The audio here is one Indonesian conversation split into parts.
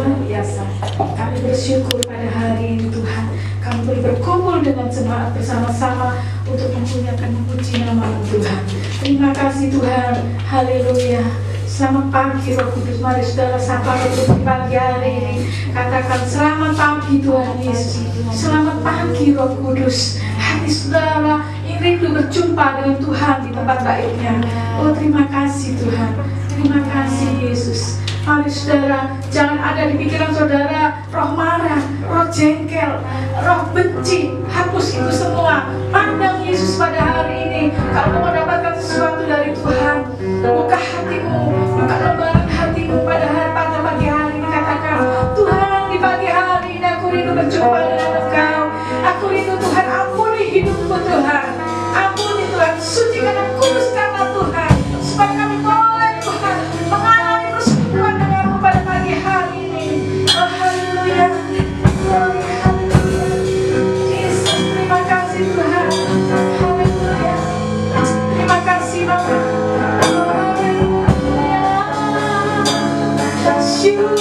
luar biasa. Kami bersyukur pada hari ini Tuhan, kami boleh berkumpul dengan jemaat bersama-sama untuk memuliakan memuji nama Tuhan. Terima kasih Tuhan, haleluya. Selamat pagi Roh Kudus, mari saudara sapa Roh Kudus di pagi hari ini. Katakan selamat pagi Tuhan Yesus. Selamat pagi Roh Kudus. Hati saudara rindu berjumpa dengan Tuhan di tempat baiknya. Oh terima kasih Tuhan, terima kasih Yesus. Mari saudara, jangan ada di pikiran saudara roh marah, roh jengkel, roh benci. Hapus itu semua. Pandang Yesus pada hari ini. Kalau mau dapatkan sesuatu dari Tuhan, buka hatimu, buka lembaran hatimu pada pagi hari ini. Katakan, Tuhan di pagi hari ini aku rindu berjumpa dengan Engkau. Aku rindu Tuhan, ampuni hidupku Tuhan. Ampuni Tuhan, sucikan dan kuduskanlah Tuhan, supaya kami boleh Tuhan mengalami persekutuan denganmu pada pagi hari ini. Oh haleluya, oh haleluya. Yesus, terima kasih Tuhan. Haleluya, terima kasih Bapa. Oh haleluya, syukur.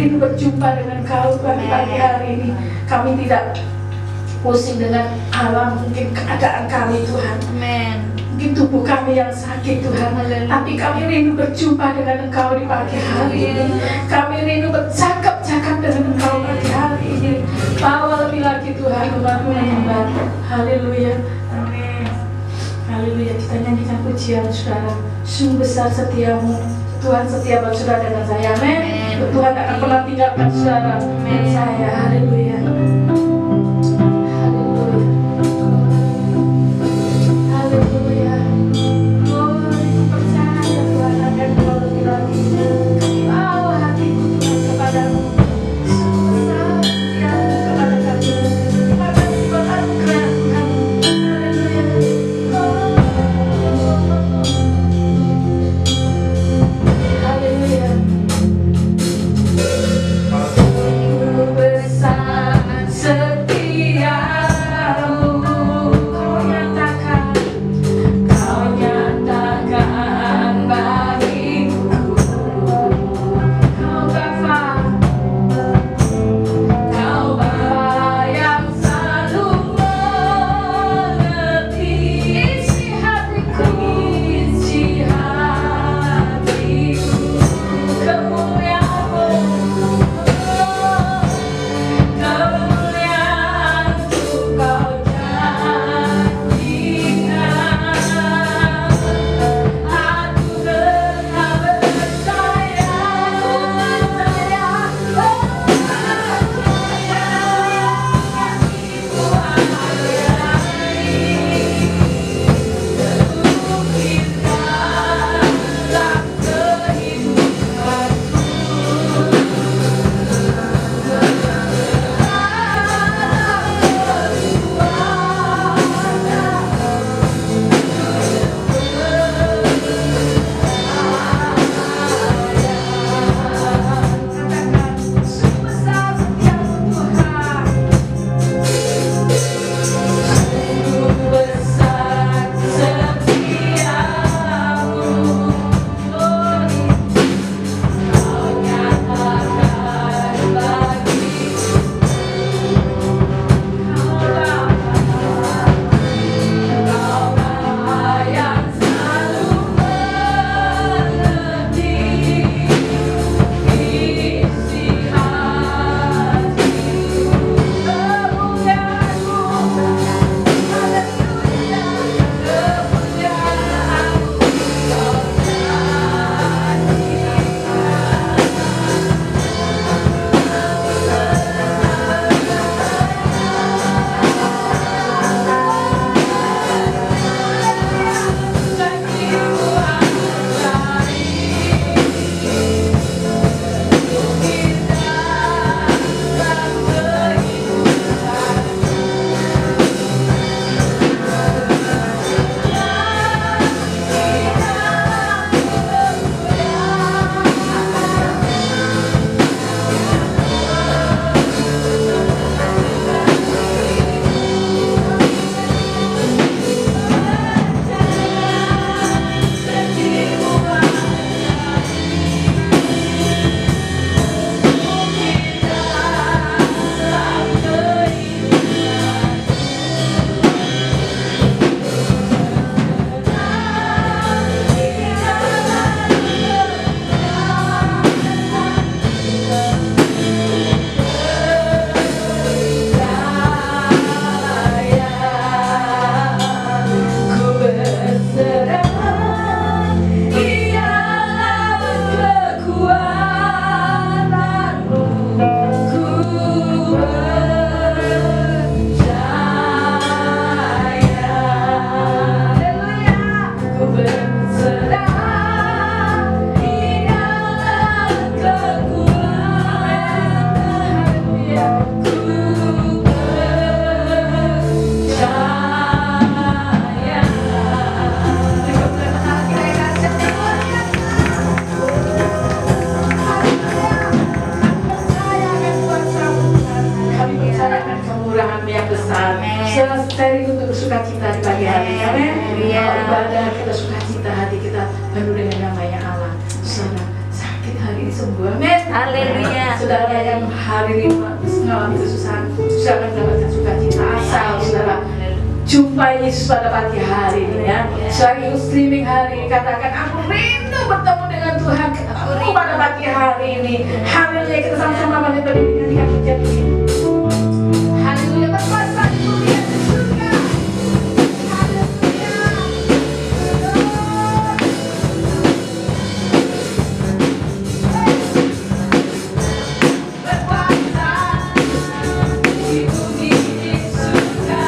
rindu berjumpa dengan Kau Tuhan di pagi hari ini. Kami tidak pusing dengan alam, mungkin keadaan kami Tuhan. Mungkin tubuh kami yang sakit Tuhan, tapi kami rindu berjumpa dengan Engkau di pagi hari ini. Kami rindu bercakap-cakap dengan Engkau pagi hari ini. Bawa lebih lagi Tuhan umat-Mu menyembah. Haleluya. Amin. Haleluya. Kita nyanyikan pujian saudara. Sungguh besar setiamu Tuhan, setia buat saudara dengan saya. Amin. Tuhan tak akan pernah tinggalkan saudara dan saya. Haleluya. Saya rindu untuk bersukacita di pagi hari. Amin. Ibadah kita sukacita, hati kita penuh dengan namanya Allah. Saudara sakit hari ini, sembuh. Amin. Haleluya. Saudara yang hari ini mengalami kesusahan, saudara mendapatkan sukacita. Asal saudara jumpai Yesus pada pagi hari ini ya. Saya streaming hari ini katakan, aku rindu bertemu dengan Tuhan. Aku pada pagi hari ini. Haleluya, kita sama-sama balik berdiri dengan pujian ini. Haleluya, berkuasa di dunia di surga. Haleluya. Berkuasa di bumi di surga.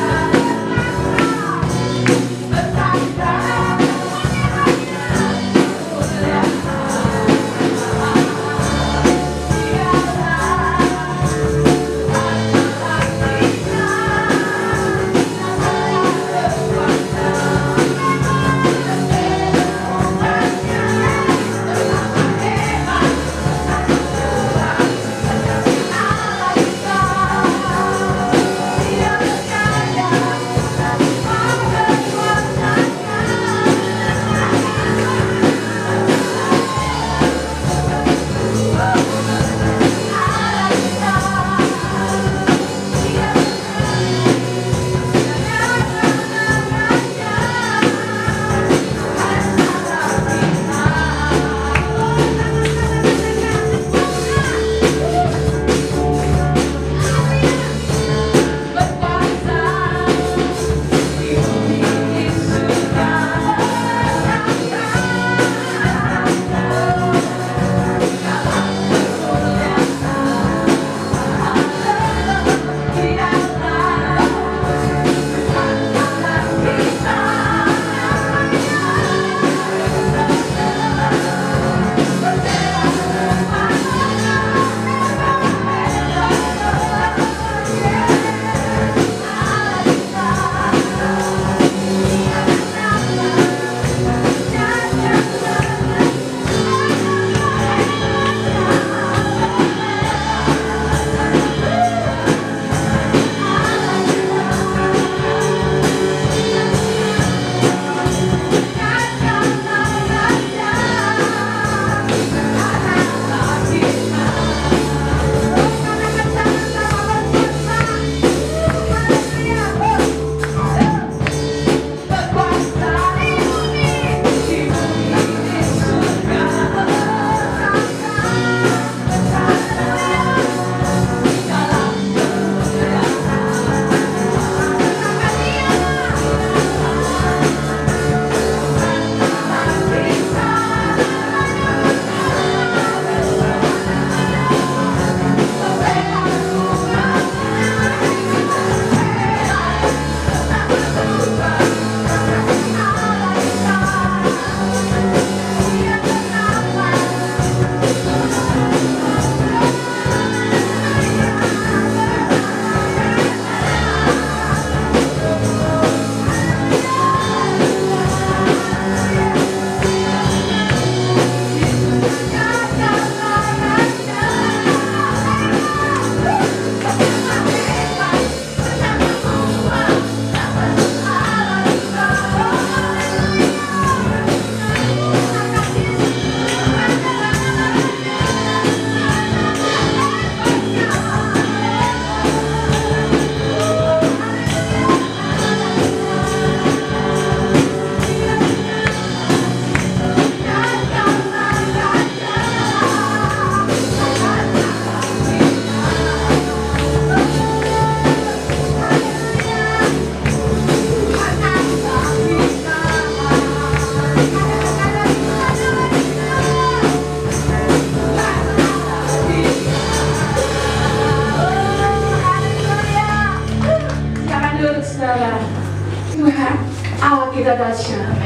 Tuhan, Allah kita dahsyat.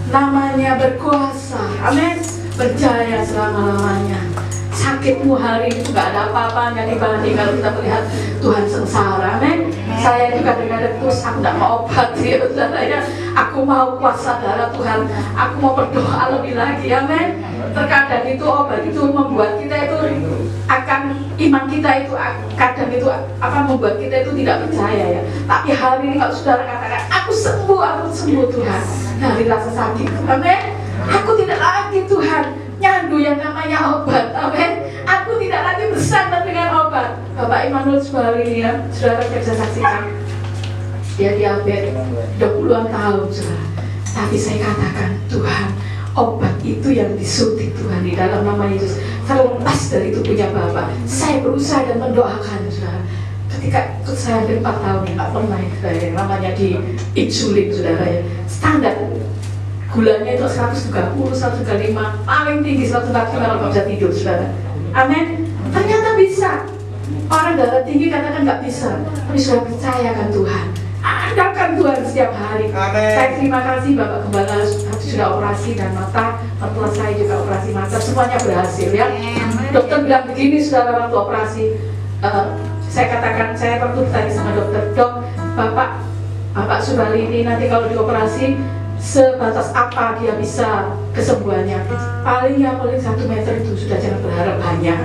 Namanya berkuasa. Amin. Berjaya selama-lamanya. Sakitmu hari ini gak ada apa-apanya dibanding kalau kita melihat Tuhan sengsara. Amin. Saya juga kadang-kadang terus aku gak mau obat ya saudara ya. Aku mau kuasa darah Tuhan. Aku mau berdoa lebih lagi. Amin. Terkadang itu obat itu membuat kita itu akan iman kita itu kadang itu akan membuat kita itu tidak percaya ya. Tapi hari ini kalau saudara katakan aku sembuh Tuhan dari rasa sakit. Amin. Aku tidak lagi Tuhan nyandu yang namanya obat. Amin. Aku tidak lagi bersandar dengan obat. Bapak Immanuel Subalilian, saudara bisa saksikan, dia diabetes 20-an tahun, saudara. Tapi saya katakan, Tuhan, obat itu yang disuntik Tuhan di dalam nama Yesus terlepas dari tubuhnya Bapak. Saya berusaha dan mendoakan, saudara. Ketika saya hampir 4 tahun nggak pernah yang namanya di insulin, saudara ya. Standar gulanya itu 130, 135, paling tinggi 145 kalau nggak bisa tidur, saudara. Amin. Ternyata bisa. Orang darah tinggi katakan nggak bisa, tapi sudah percayakan Tuhan. Andalkan Tuhan setiap hari. Amen. Saya terima kasih Bapak Gembala sudah operasi dan mata, mertua saya juga operasi mata, semuanya berhasil ya. Dokter bilang begini, saudara, waktu operasi, saya katakan, saya waktu tadi sama dokter, dok, Bapak Subalini nanti kalau dioperasi sebatas apa dia bisa kesembuhannya? Paling 1 meter itu sudah, jangan berharap banyak,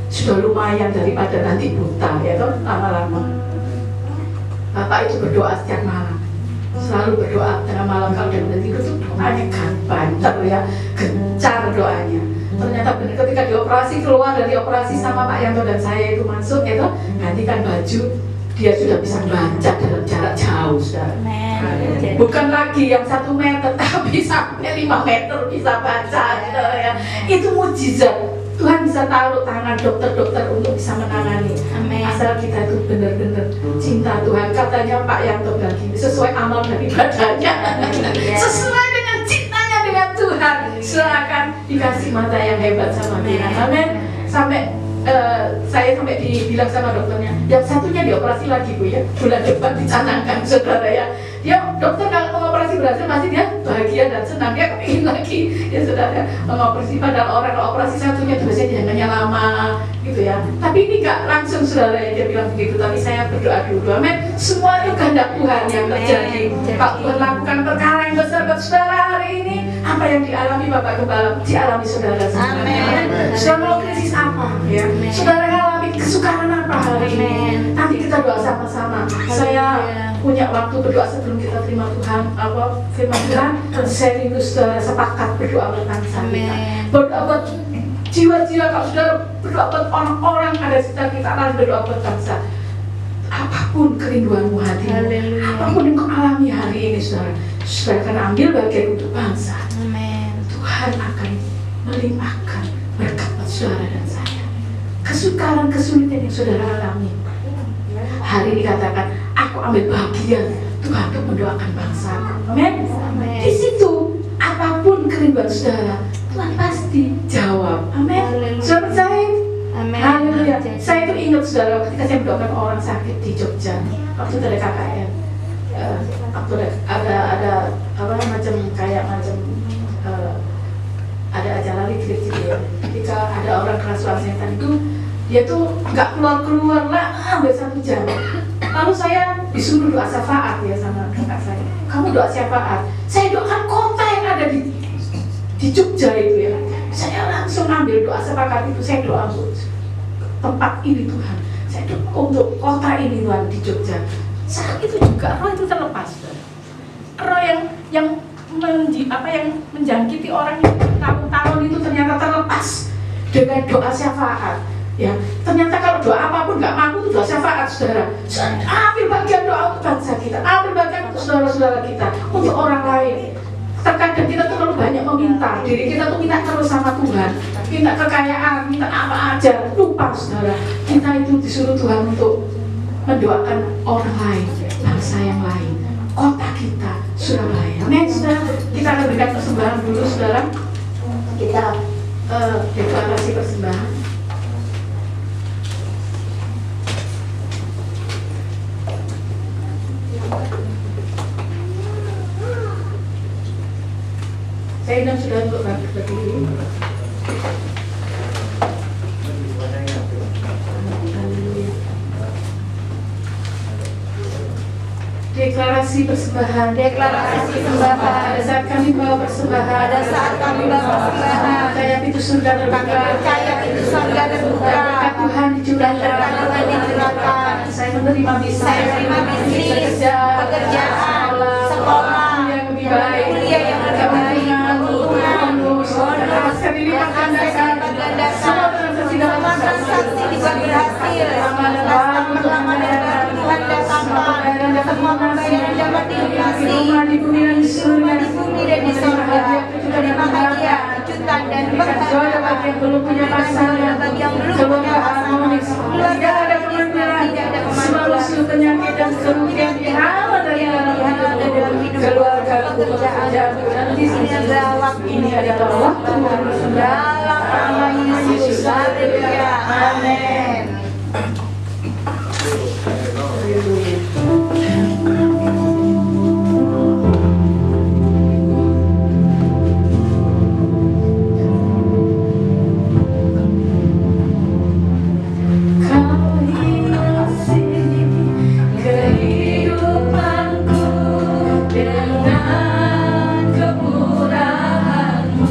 sudah lumayan daripada nanti buta ya toh lama-lama. Bapak itu berdoa setiap malam, selalu berdoa tengah malam kalau dia udah tidur tuh doanya banter ya, gencar doanya. Ternyata benar ketika dioperasi, keluar dari operasi sama Pak Yanto dan saya itu masuk itu gantikan baju, dia sudah bisa baca dalam jarak jauh, saudara. Bukan lagi yang 1 meter, tapi sampai 5 meter bisa baca gitu ya. Itu mujizat. Tuhan bisa taruh tangan dokter-dokter untuk bisa menangani. Amen. Asal kita itu benar-benar cinta Tuhan. Katanya Pak Yanto bilang gini, sesuai amal dari badannya, sesuai dengan cintanya dengan Tuhan. Silakan dikasih mata yang hebat sama kita. Amin. Sampai saya sampai dibilang sama dokternya, yang satunya dioperasi lagi Bu ya, bulan depan dicanangkan, saudara ya. Dia dokter kalau mengoperasi berhasil pasti dia bahagia dan senang, dia kepingin lagi ya saudara mengoperasi. Padahal orang kalau operasi satunya itu biasanya jangannya lama gitu ya, tapi ini nggak langsung, saudara ya, dia bilang begitu. Tapi saya berdoa dulu, amin, semua itu kehendak Tuhan yang terjadi. Kalau Tuhan lakukan perkara yang besar buat saudara hari ini, apa yang dialami Bapak Gembala dialami saudara semua. Saudara mau krisis apa ya, saudara mengalami kesukaran apa hari ini, nanti kita doa sama-sama. Saya punya waktu berdoa sebelum kita terima Tuhan, firman Tuhan, serius sepakat berdoa buat bangsa kita, berdoa buat jiwa-jiwa. Kalau saudara berdoa buat orang-orang ada sekitar kita, lalu berdoa buat bangsa. Apapun kerinduanmu hati, apapun yang kau alami hari ini, saudara akan ambil bagian untuk bangsa. Tuhan akan melimpahkan berkat buat saudara dan saya. Kesukaran, kesulitan yang saudara alami hari ini, katakan, aku ambil bagian Tuhan untuk mendoakan bangsa. Amin. Di situ apapun kerinduan saudara, Tuhan pasti jawab. Amin. Saudara percaya? Haleluya. Saya itu ingat, saudara, ketika saya mendoakan orang sakit di Jogja, waktu itu ada KKN, waktu ada ada acara listrik gitu ya. Ketika ada orang kerasukan setan itu, dia tuh nggak keluar lah, hampir 1 jam. Lalu saya disuruh doa syafaat ya sama kakak saya. Kamu doa syafaat? Saya doakan kota yang ada di Jogja itu ya. Saya langsung ambil doa syafaat itu, saya doa untuk tempat ini Tuhan. Saya doa untuk kota ini Tuhan di Jogja. Saat itu juga roh itu terlepas. Roh yang menjangkiti orang itu tahun-tahun itu ternyata terlepas dengan doa syafaat. Ya, ternyata kalau doa apapun nggak mampu itu doa syafaat, saudara. Ambil bagian doa untuk bangsa kita, ambil bagian untuk saudara-saudara kita, untuk orang lain. Terkadang kita terlalu banyak meminta, diri kita tuh minta terus sama Tuhan, minta kekayaan, minta apa aja, lupa, saudara. Kita itu disuruh Tuhan untuk mendoakan orang lain, bangsa yang lain, kota kita, Surabaya. Amin, saudara. Kita akan berikan persembahan dulu, saudara. Kita deklarasi persembahan. Saya undang sudah untuk berdiri. Deklarasi persembahan. Pada saat kami bawa persembahan. Percaya pintu surga terbuka. Berkat Tuhan dicurahkan. Saya menerima misi. Pekerjaan. Sekolah yang lebih baik. Sekali yang dapat dinikmati di bumi dan di surga, di bumi dan di surga. Terima kasih ya, kejutan dan berkat bagi yang belum punya pasangan, bagi yang belum punya pasangan, keluarga ada kemenangan, semua musuh penyakit dan kerugian dihalau dari dalam hidup keluarga, pekerjaan, nanti ini adalah waktu dalam nama Yesus. Haleluya. Amin. kehidupanku dengan kemurahan-Mu.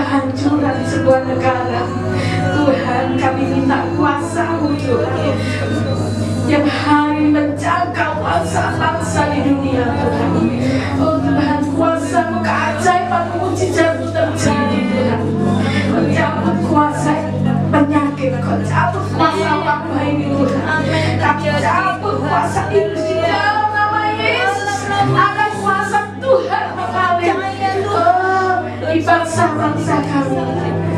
kehancuran sebuah negara. Tuhan, kami minta kuasa-Mu Tuhan, yang hari menjangkau bangsa-bangsa di dunia Tuhan. Oh Tuhan, kuasa-Mu, keajaiban, mujizat-Mu terjadi Tuhan. Kau cabut kuasa penyakit, Kau cabut kuasa wabah ini Tuhan. Kami cabut kuasa iblis di dalam nama Yesus. Ada kuasa Tuhan mengalir di bangsa-bangsa kami.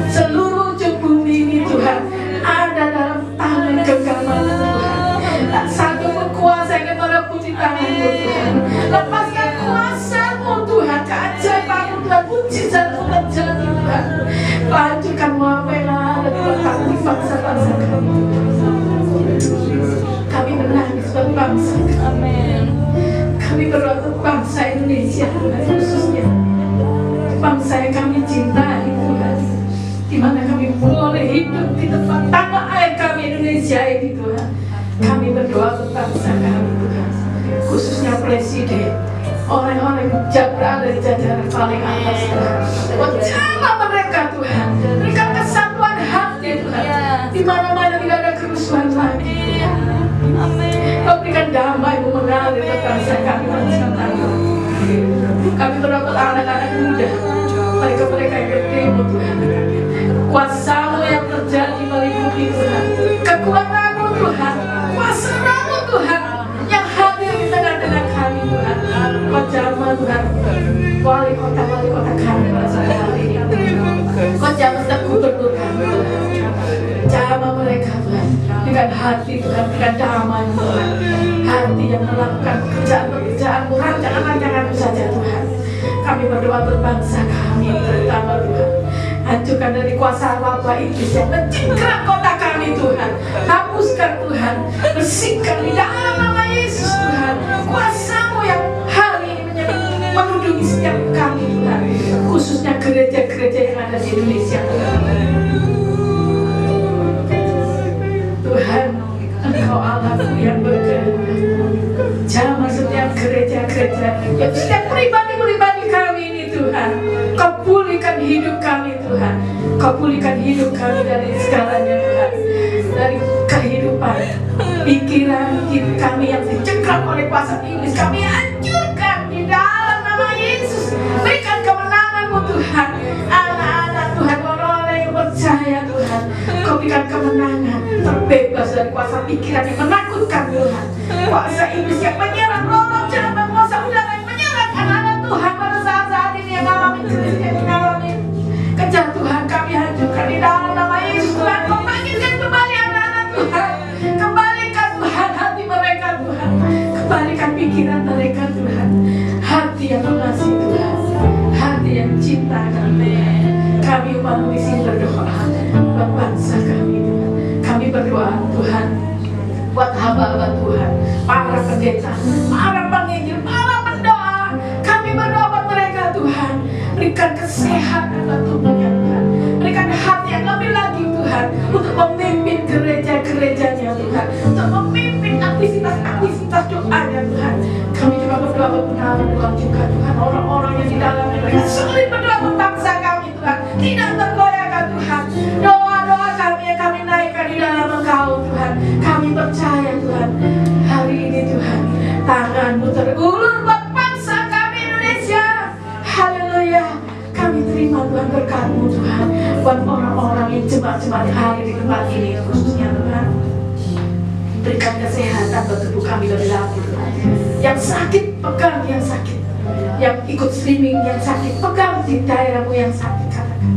Seluruh ujung bumi ini Tuhan ada dalam tangan genggaman Tuhan. Tak satu pun kuasa yang merebut di tangan-Mu Tuhan. Lepaskan kuasa-Mu Tuhan, keajaiban-Mu Tuhan, mujizat-Mu terjadi Tuhan. Lanjutkan wabah yang ada di bangsa-bangsa kami. Kami menangis buat bangsa kami. Kami berdoa untuk bangsa Indonesia Tuhan, khususnya bangsa yang kami cintai Tuhan, di mana kami boleh hidup di tempat tanah air kami Indonesia ini Tuhan. Kami berdoa untuk bangsa kami Tuhan, khususnya presiden, orang-orang yang berada di jajaran paling atas Tuhan. Jamah mereka Tuhan, berikan kesatuan hati Tuhan, di mana-mana tidak ada kerusuhan lagi. Kau berikan damai-Mu mengalir ke bangsa kami mencintai. Kami berdoa untuk anak-anak muda, mereka-mereka yang berdemo Tuhan. Kuasa-Mu yang terjadi meliputi Tuhan, kekuatan-Mu Tuhan, kuasa-Mu Tuhan yang hadir di tengah-tengah kami Tuhan. Kau jamah Tuhan wali kota kami pada hari ini. Kau jamah setiap gubernur kami Tuhan. Jamah mereka Tuhan dengan hati Tuhan, dengan damai Tuhan, hati yang melakukan pekerjaan-pekerjaan-Mu, rancangan-rancangan-Mu saja Tuhan. Kami berdoa untuk bangsa kami terutama Tuhan. Hancurkan dari kuasa wabah iblis yang mencengkram kota kami Tuhan. Hapuskan Tuhan, bersihkan di dalam nama Yesus Tuhan. Kuasa-Mu yang hari ini menudungi setiap kami Tuhan, khususnya gereja-gereja yang ada di Indonesia Tuhan. Tuhan, Engkau Allahku yang berkehendak. Jamah setiap gereja-gereja, yang setiap pribadi-pribadi kami ini Tuhan. Kau pulihkan hidup kami Tuhan. Kau pulihkan hidup kami dari segalanya Tuhan. Dari kehidupan, pikiran kami yang dicengkram oleh kuasa iblis, kami hancurkan di dalam nama Yesus. Berikan kemenangan-Mu Tuhan. Anak-anak Tuhan, orang-orang yang percaya Tuhan, Kau berikan kemenangan, terbebas dari kuasa pikiran yang menakutkan Tuhan. Kuasa iblis yang menyerang roh-roh jahat dan kuasa udara yang menyerang anak-anak Tuhan pada saat-saat ini yang mengalami krisis, yang mengalami kejatuhan, kami hancurkan di dalam nama Yesus Tuhan. Kau bangkitkan kembali anak-anak Tuhan. Kembalikan Tuhan hati mereka Tuhan. Kembalikan pikiran mereka Tuhan. Hati yang mengasihi Tuhan, hati yang cinta kami. Kami umat di sini berdoa buat bangsa kami Tuhan. Kami berdoa Tuhan buat hamba-hamba Tuhan, para pendeta, para penginjil, para pendoa. Kami berdoa buat mereka Tuhan. Berikan kesehatan buat tubuhnya Tuhan. Berikan hati yang lebih lagi Tuhan untuk memimpin gereja-gerejanya Tuhan, untuk memimpin aktivitas-aktivitas doanya Tuhan. Kami juga berdoa buat doa juga Tuhan, orang-orang yang di dalamnya mereka sulit berdoa untuk bangsa kami Tuhan, tidak tergoyahkan Tuhan. Doa-doa kami yang kami naikkan di dalam Engkau Tuhan. Kami percaya Tuhan, hari ini Tuhan, tangan-Mu terulur buat bangsa kami Indonesia. Haleluya. Kami terima Tuhan berkat-Mu Tuhan, buat orang-orang yang jemaat-jemaat yang hadir di tempat ini khususnya Tuhan. Berikan kesehatan buat tubuh kami lebih lagi Tuhan. Yang sakit, pegang yang sakit. Yang ikut streaming yang sakit, pegang di daerahmu yang sakit katakan.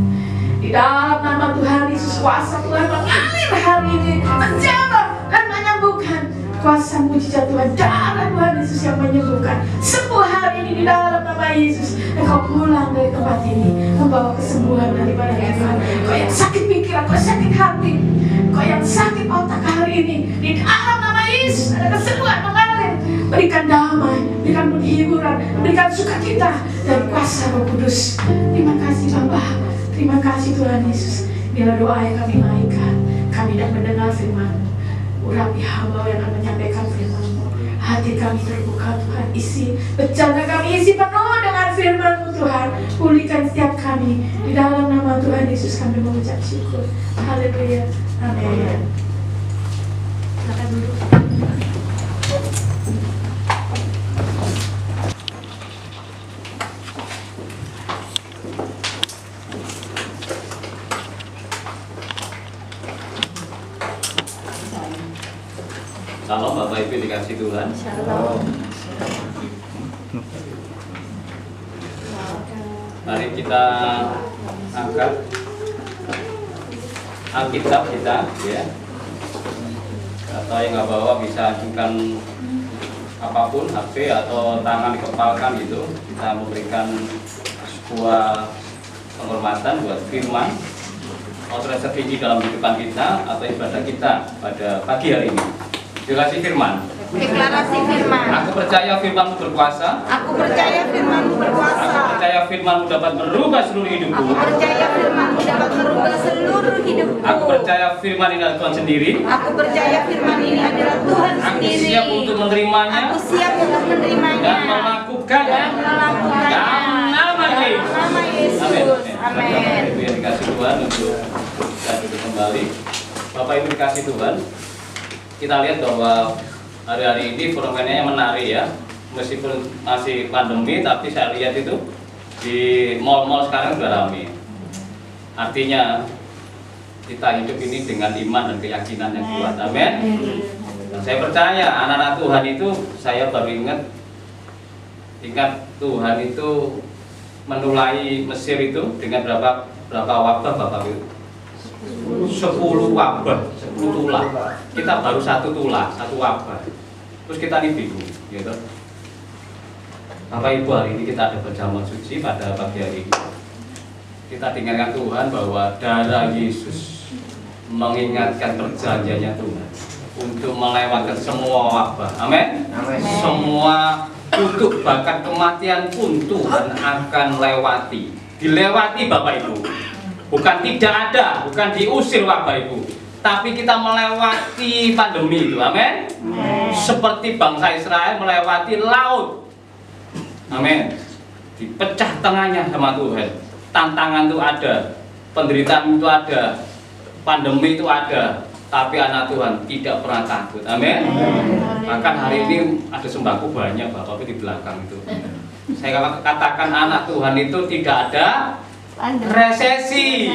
Di dalam nama Tuhan Yesus, kuasa Tuhan mengalir hari ini, menjamah dan menyembuhkan. Kuasa mujizat Tuhan, darah Tuhan Yesus yang menyembuhkan. Sembuh hari ini di dalam nama Yesus. Engkau pulang dari tempat ini membawa kesembuhan daripada Tuhan. Kau yang sakit pikiran, kau sakit hati, kau yang sakit otak hari ini, di dalam nama Yesus ada kesembuhan mengalir. Berikan damai, berikan penghiburan, berikan sukacita dari kuasa Roh Kudus. Terima kasih Bapa, terima kasih Tuhan Yesus. Inilah doa yang kami naikkan. Kami hendak mendengar firman-Mu. Urapi hamba yang akan menyampaikan firman-Mu. hati kami terbuka Tuhan, bercanda kami isi penuh dengan firman-Mu Tuhan. Pulihkan setiap kami, di dalam nama Tuhan Yesus kami mengucap syukur. Haleluya, amin. Silakan duduk. Salam Bapak Ibu dikasih Tuhan. Shalom. Mari kita angkat Alkitab kita, ya. Atau yang nggak bawa bisa ajukan apapun, HP atau tangan dikepalkan gitu. Kita memberikan sebuah penghormatan buat firman otoritas tertinggi dalam kehidupan kita atau ibadah kita pada pagi hari ini. Deklarasi firman. Deklarasi firman. Aku percaya firman-Mu berkuasa. Aku percaya firman-Mu berkuasa. Aku percaya firman-Mu dapat merubah seluruh hidupku. Aku percaya firman-Mu dapat merubah seluruh hidupku. Aku percaya firman ini adalah Tuhan sendiri. Aku percaya firman ini adalah Tuhan Aku sendiri. siap untuk menerimanya Aku siap untuk menerimanya dan melakukannya. dan melakukannya. Dalam nama Yesus. Dalam nama Yesus. Amin. Ibu yang dikasih Tuhan untuk kita duduk kembali. Bapak Ibu dikasih Tuhan, kita lihat bahwa hari-hari ini fenomenanya menarik ya. Meskipun masih pandemi, tapi saya lihat itu di mal-mal sekarang sudah ramai. Artinya kita hidup ini dengan iman dan keyakinan yang kuat. Amin. Saya percaya anak-anak Tuhan itu, saya baru ingat Tuhan itu menulai Mesir itu dengan berapa wabah Bapak Ibu? 10 wabah, 10 tulah. Kita baru 1 tulah, 1 wabah. Terus kita ini bingung, gitu. Bapak Ibu, hari ini kita ada perjamuan suci pada pagi hari ini. Kita dengarkan Tuhan bahwa darah Yesus mengingatkan perjanjiannya Tuhan untuk melewatkan semua wabah. Amin. Semua kutuk bahkan kematian pun Tuhan akan lewati. Dilewati Bapak Ibu. Bukan tidak ada, bukan diusir Bapak Ibu, tapi kita melewati pandemi itu, amin. Seperti bangsa Israel melewati laut, amin. Dipecah tengahnya sama Tuhan. Tantangan itu ada, penderitaan itu ada, pandemi itu ada, tapi anak Tuhan tidak pernah takut, amin. Bahkan hari ini ada sembako banyak Bapak Ibu di belakang itu. Saya katakan anak Tuhan itu tidak ada resesi,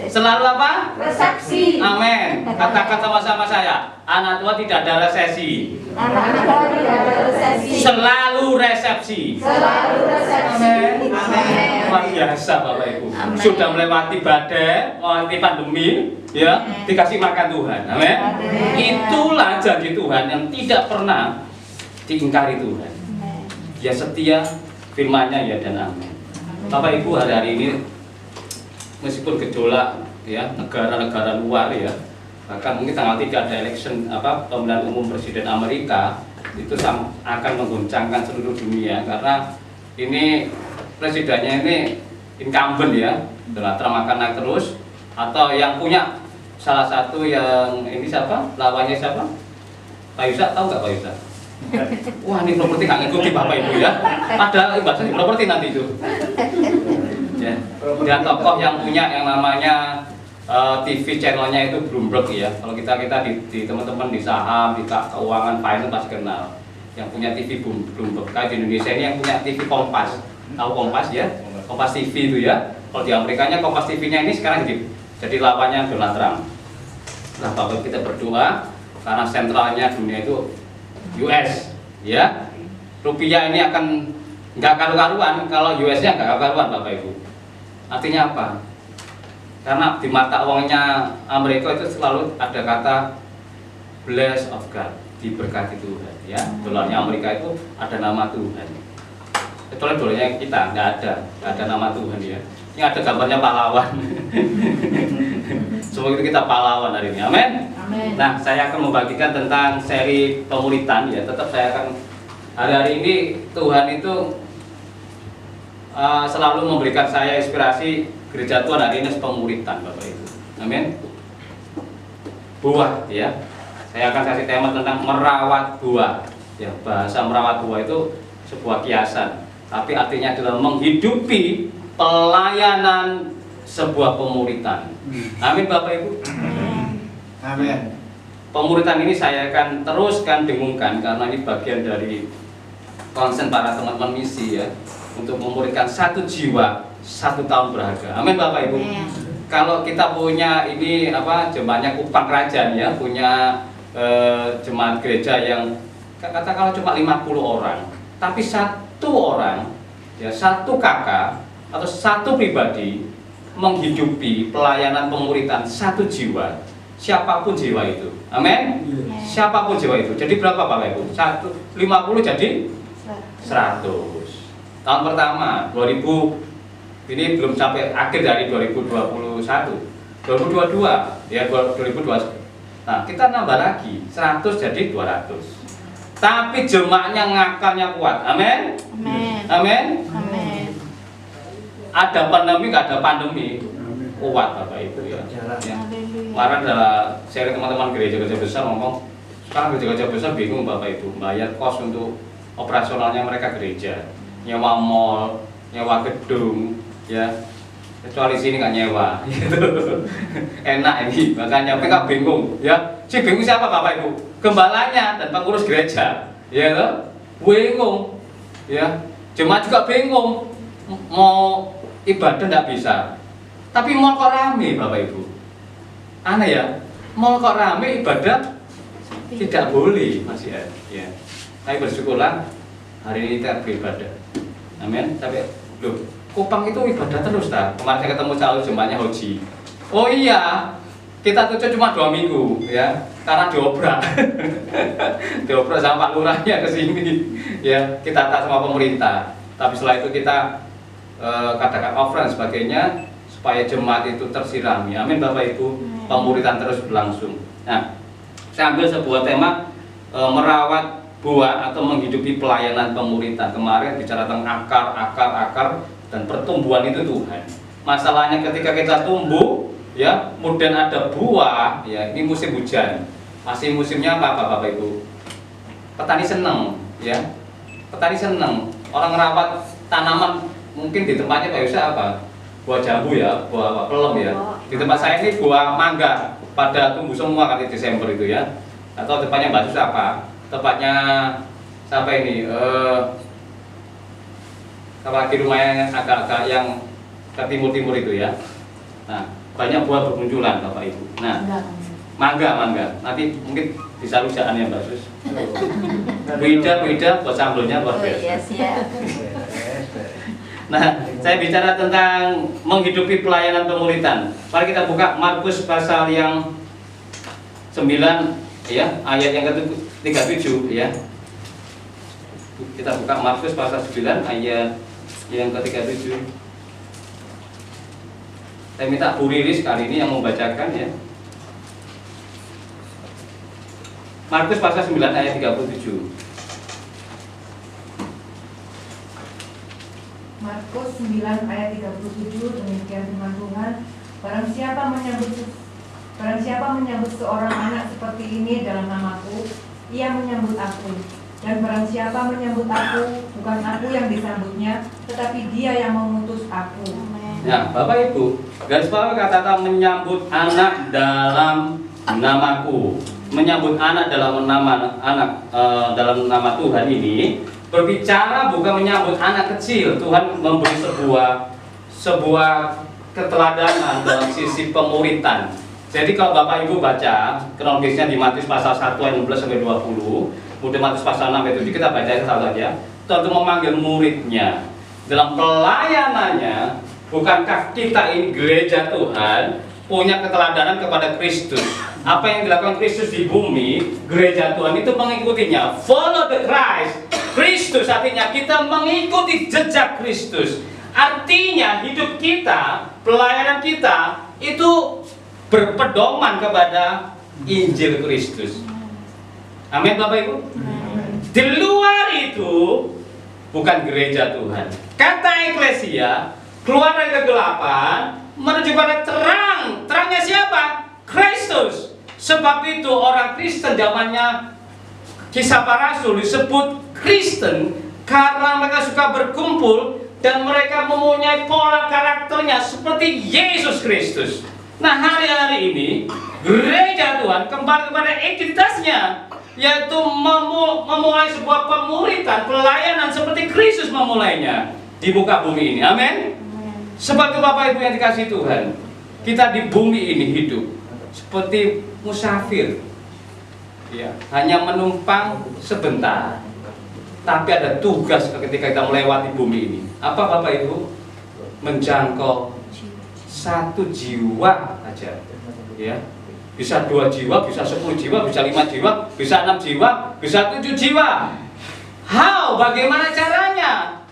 selalu apa? Resepsi. Amin. Katakan sama-sama saya, anak Tuhan tidak ada resesi. Anak Tuhan tidak ada resesi. Selalu resepsi. Selalu resepsi. Amin. Luar biasa Bapak Ibu. Sudah melewati badai, melewati pandemi, ya, dikasih makan Tuhan. Amin. Itulah janji Tuhan yang tidak pernah diingkari Tuhan. Dia setia, firman-Nya ya dan amin. Bapak Ibu, hari-hari ini meskipun gejolak ya negara-negara luar ya, bahkan mungkin tanggal 3 ada election pemilihan umum presiden Amerika, itu akan mengguncangkan seluruh dunia karena ini presidennya ini incumbent ya, Donald Trump akan naik terus, atau yang punya salah satu yang ini siapa? Lawannya siapa? Pak Yusa, tahu nggak Pak Yusa? Wah, ini properti nggak ngikuti Bapak Ibu ya. Padahal bahasa di properti nanti itu. Ya. Dan tokoh yang punya yang namanya TV channelnya itu Bloomberg ya. Kalau kita di teman-teman di saham, di keuangan, finance pasti kenal. Yang punya TV Bloomberg. Kayak di Indonesia ini yang punya TV Kompas. Tahu Kompas ya? Kompas TV itu ya. Kalau di Amerikanya Kompas TV-nya ini sekarang jadi lawannya Donald Trump. Nah, Bapak kita berdoa karena sentralnya dunia itu US, ya. Rupiah ini akan nggak karu-karuan kalau US-nya nggak karu-karuan Bapak Ibu. Artinya apa? Karena di mata uangnya Amerika itu selalu ada kata bless of God, diberkati Tuhan, ya. Dolarnya Amerika itu ada nama Tuhan. Kecuali dolarnya kita nggak ada nama Tuhan ya. Ini ada gambarnya pahlawan. Semoga itu kita pahlawan hari ini, amin. Nah, saya akan membagikan tentang seri pemulitan ya. Tetap saya akan hari-hari ini Tuhan itu selalu memberikan saya inspirasi gereja Tuhan hari ini pemulitan Bapak Ibu. Amin. Buah ya. Saya akan kasih tema tentang merawat buah Ya, bahasa merawat buah itu sebuah kiasan, tapi artinya adalah menghidupi pelayanan sebuah pemuritan. Amin Bapak Ibu. Amin. Pemuritan ini saya akan teruskan dengungkan karena ini bagian dari konsen para teman-teman misi ya, untuk memuridkan 1 jiwa 1 tahun berharga. Amin Bapak Ibu. Kalau kita punya ini jemaatnya Kupang Kerajaan ya, punya jemaat gereja yang katakanlah cuma 50 orang, tapi 1 orang ya, 1 kakak atau 1 pribadi menghidupi pelayanan pemuritan 1 jiwa, siapapun jiwa itu. Amin. Siapapun jiwa itu. Jadi berapa Bapak Ibu? 50 jadi 100. Tahun pertama 2000, ini belum sampai akhir dari 2021, 2022 ya, 2021. Nah, kita nambah lagi 100 jadi 200. Tapi jemaahnya ngakalnya kuat. Amin. Amin. Ada pandemi nggak ada pandemi, kuat Bapak Ibu ya. Kemarin adalah sharing teman-teman gereja-gereja besar ngomong, sekarang gereja-gereja besar bingung Bapak Ibu bayar kos untuk operasionalnya mereka gereja, nyewa mall, nyewa gedung ya, kecuali sini nggak nyewa gitu. Enak ini, makanya mereka bingung ya. Si bingung siapa Bapak Ibu? Gembalanya dan pengurus gereja ya toh? Bingung ya. Jemaat juga bingung, mau ibadah nggak bisa, tapi mall kok rame Bapak Ibu. Aneh ya, mall kok rame, ibadah tidak boleh masih ya. Tapi bersyukurlah hari ini kita beribadah. Amin. Tapi loh, Kupang itu ibadah terus ta. Kemarin saya ketemu calon jemaatnya Hoji. Oh iya, kita tutup cuma 2 minggu ya, karena diobrak. Diobrak sama Pak Lurahnya ke sini ya, kita tak sama pemerintah. Tapi setelah itu kita katakan offline sebagainya supaya jemaat itu tersirami. Amin Bapak Ibu. Pemuritan terus berlangsung. Nah, saya ambil sebuah tema merawat buah atau menghidupi pelayanan pemuritan. Kemarin bicara tentang akar dan pertumbuhan itu Tuhan. Masalahnya ketika kita tumbuh ya, kemudian ada buah ya, ini musim hujan. Masih musimnya apa Bapak Ibu? Petani seneng ya. Petani seneng. Orang merawat tanaman mungkin di tempatnya Pak Yusuf apa? Buah jambu ya, buah pelem ya. Di tempat saya ini buah mangga pada tumbuh semua kali Desember itu ya. Atau tempatnya Mbak Sus apa? Tempatnya siapa ini? Apalagi rumahnya agak-agak yang ke timur-timur itu ya. Nah, banyak buah bermunculan Bapak Ibu. Nah, mangga. Nanti mungkin bisa rujaan ya Mbak Sus. Beda buat sambelnya luar biasa. Nah, saya bicara tentang menghidupi pelayanan pemuritan. Mari kita buka Markus pasal yang 9 ya, ayat yang ke-37 ya. Kita buka Markus pasal 9 ayat yang ke-37. Saya minta Bu Riris kali ini yang membacakan ya. Markus pasal 9 ayat 37. Markus 9 ayat 37, demikian firman Tuhan. Barang siapa menyambut seorang anak seperti ini dalam namaku, ia menyambut aku. Dan barang siapa menyambut aku, bukan aku yang disambutnya, tetapi dia yang mengutus aku. Nah, Bapak Ibu, garis bawah kata-kata menyambut anak dalam namaku. Menyambut anak dalam dalam nama Tuhan ini berbicara bukan menyambut anak kecil. Tuhan memberi sebuah keteladanan dalam sisi pemuritan. Jadi kalau Bapak Ibu baca kronologisnya di Matius pasal 1 ayat 16 sampai 20, kemudian Matius pasal 6 ayat 7, kita baca satu saja. Tuhan itu memanggil muridnya dalam pelayanannya. Bukankah kita ini gereja Tuhan punya keteladanan kepada Kristus? Apa yang dilakukan Kristus di bumi, gereja Tuhan itu mengikutinya. Follow the Christ. Kristus artinya kita mengikuti jejak Kristus. Artinya hidup kita, pelayanan kita itu berpedoman kepada Injil Kristus. Amin Bapak Ibu. Di luar itu bukan gereja Tuhan. Kata eklesia keluar dari kegelapan menuju pada terang. Terangnya siapa? Kristus. Sebab itu orang Kristen zamannya Kisah para Rasul disebut Kristen karena mereka suka berkumpul dan mereka mempunyai pola karakternya seperti Yesus Kristus. Nah, hari-hari ini gereja Tuhan kembali kepada identitasnya, yaitu memulai sebuah pemuritan, pelayanan seperti Kristus memulainya di muka bumi ini. Amin. Sebab itu Bapak Ibu yang dikasihi Tuhan, kita di bumi ini hidup seperti musafir, ya, hanya menumpang sebentar, tapi ada tugas ketika kita melewati bumi ini. Apa Bapak Ibu? Menjangkau satu jiwa aja, ya. Bisa 2 jiwa, bisa 10 jiwa, bisa 5 jiwa, bisa 6 jiwa, bisa 7 jiwa. How? Bagaimana caranya?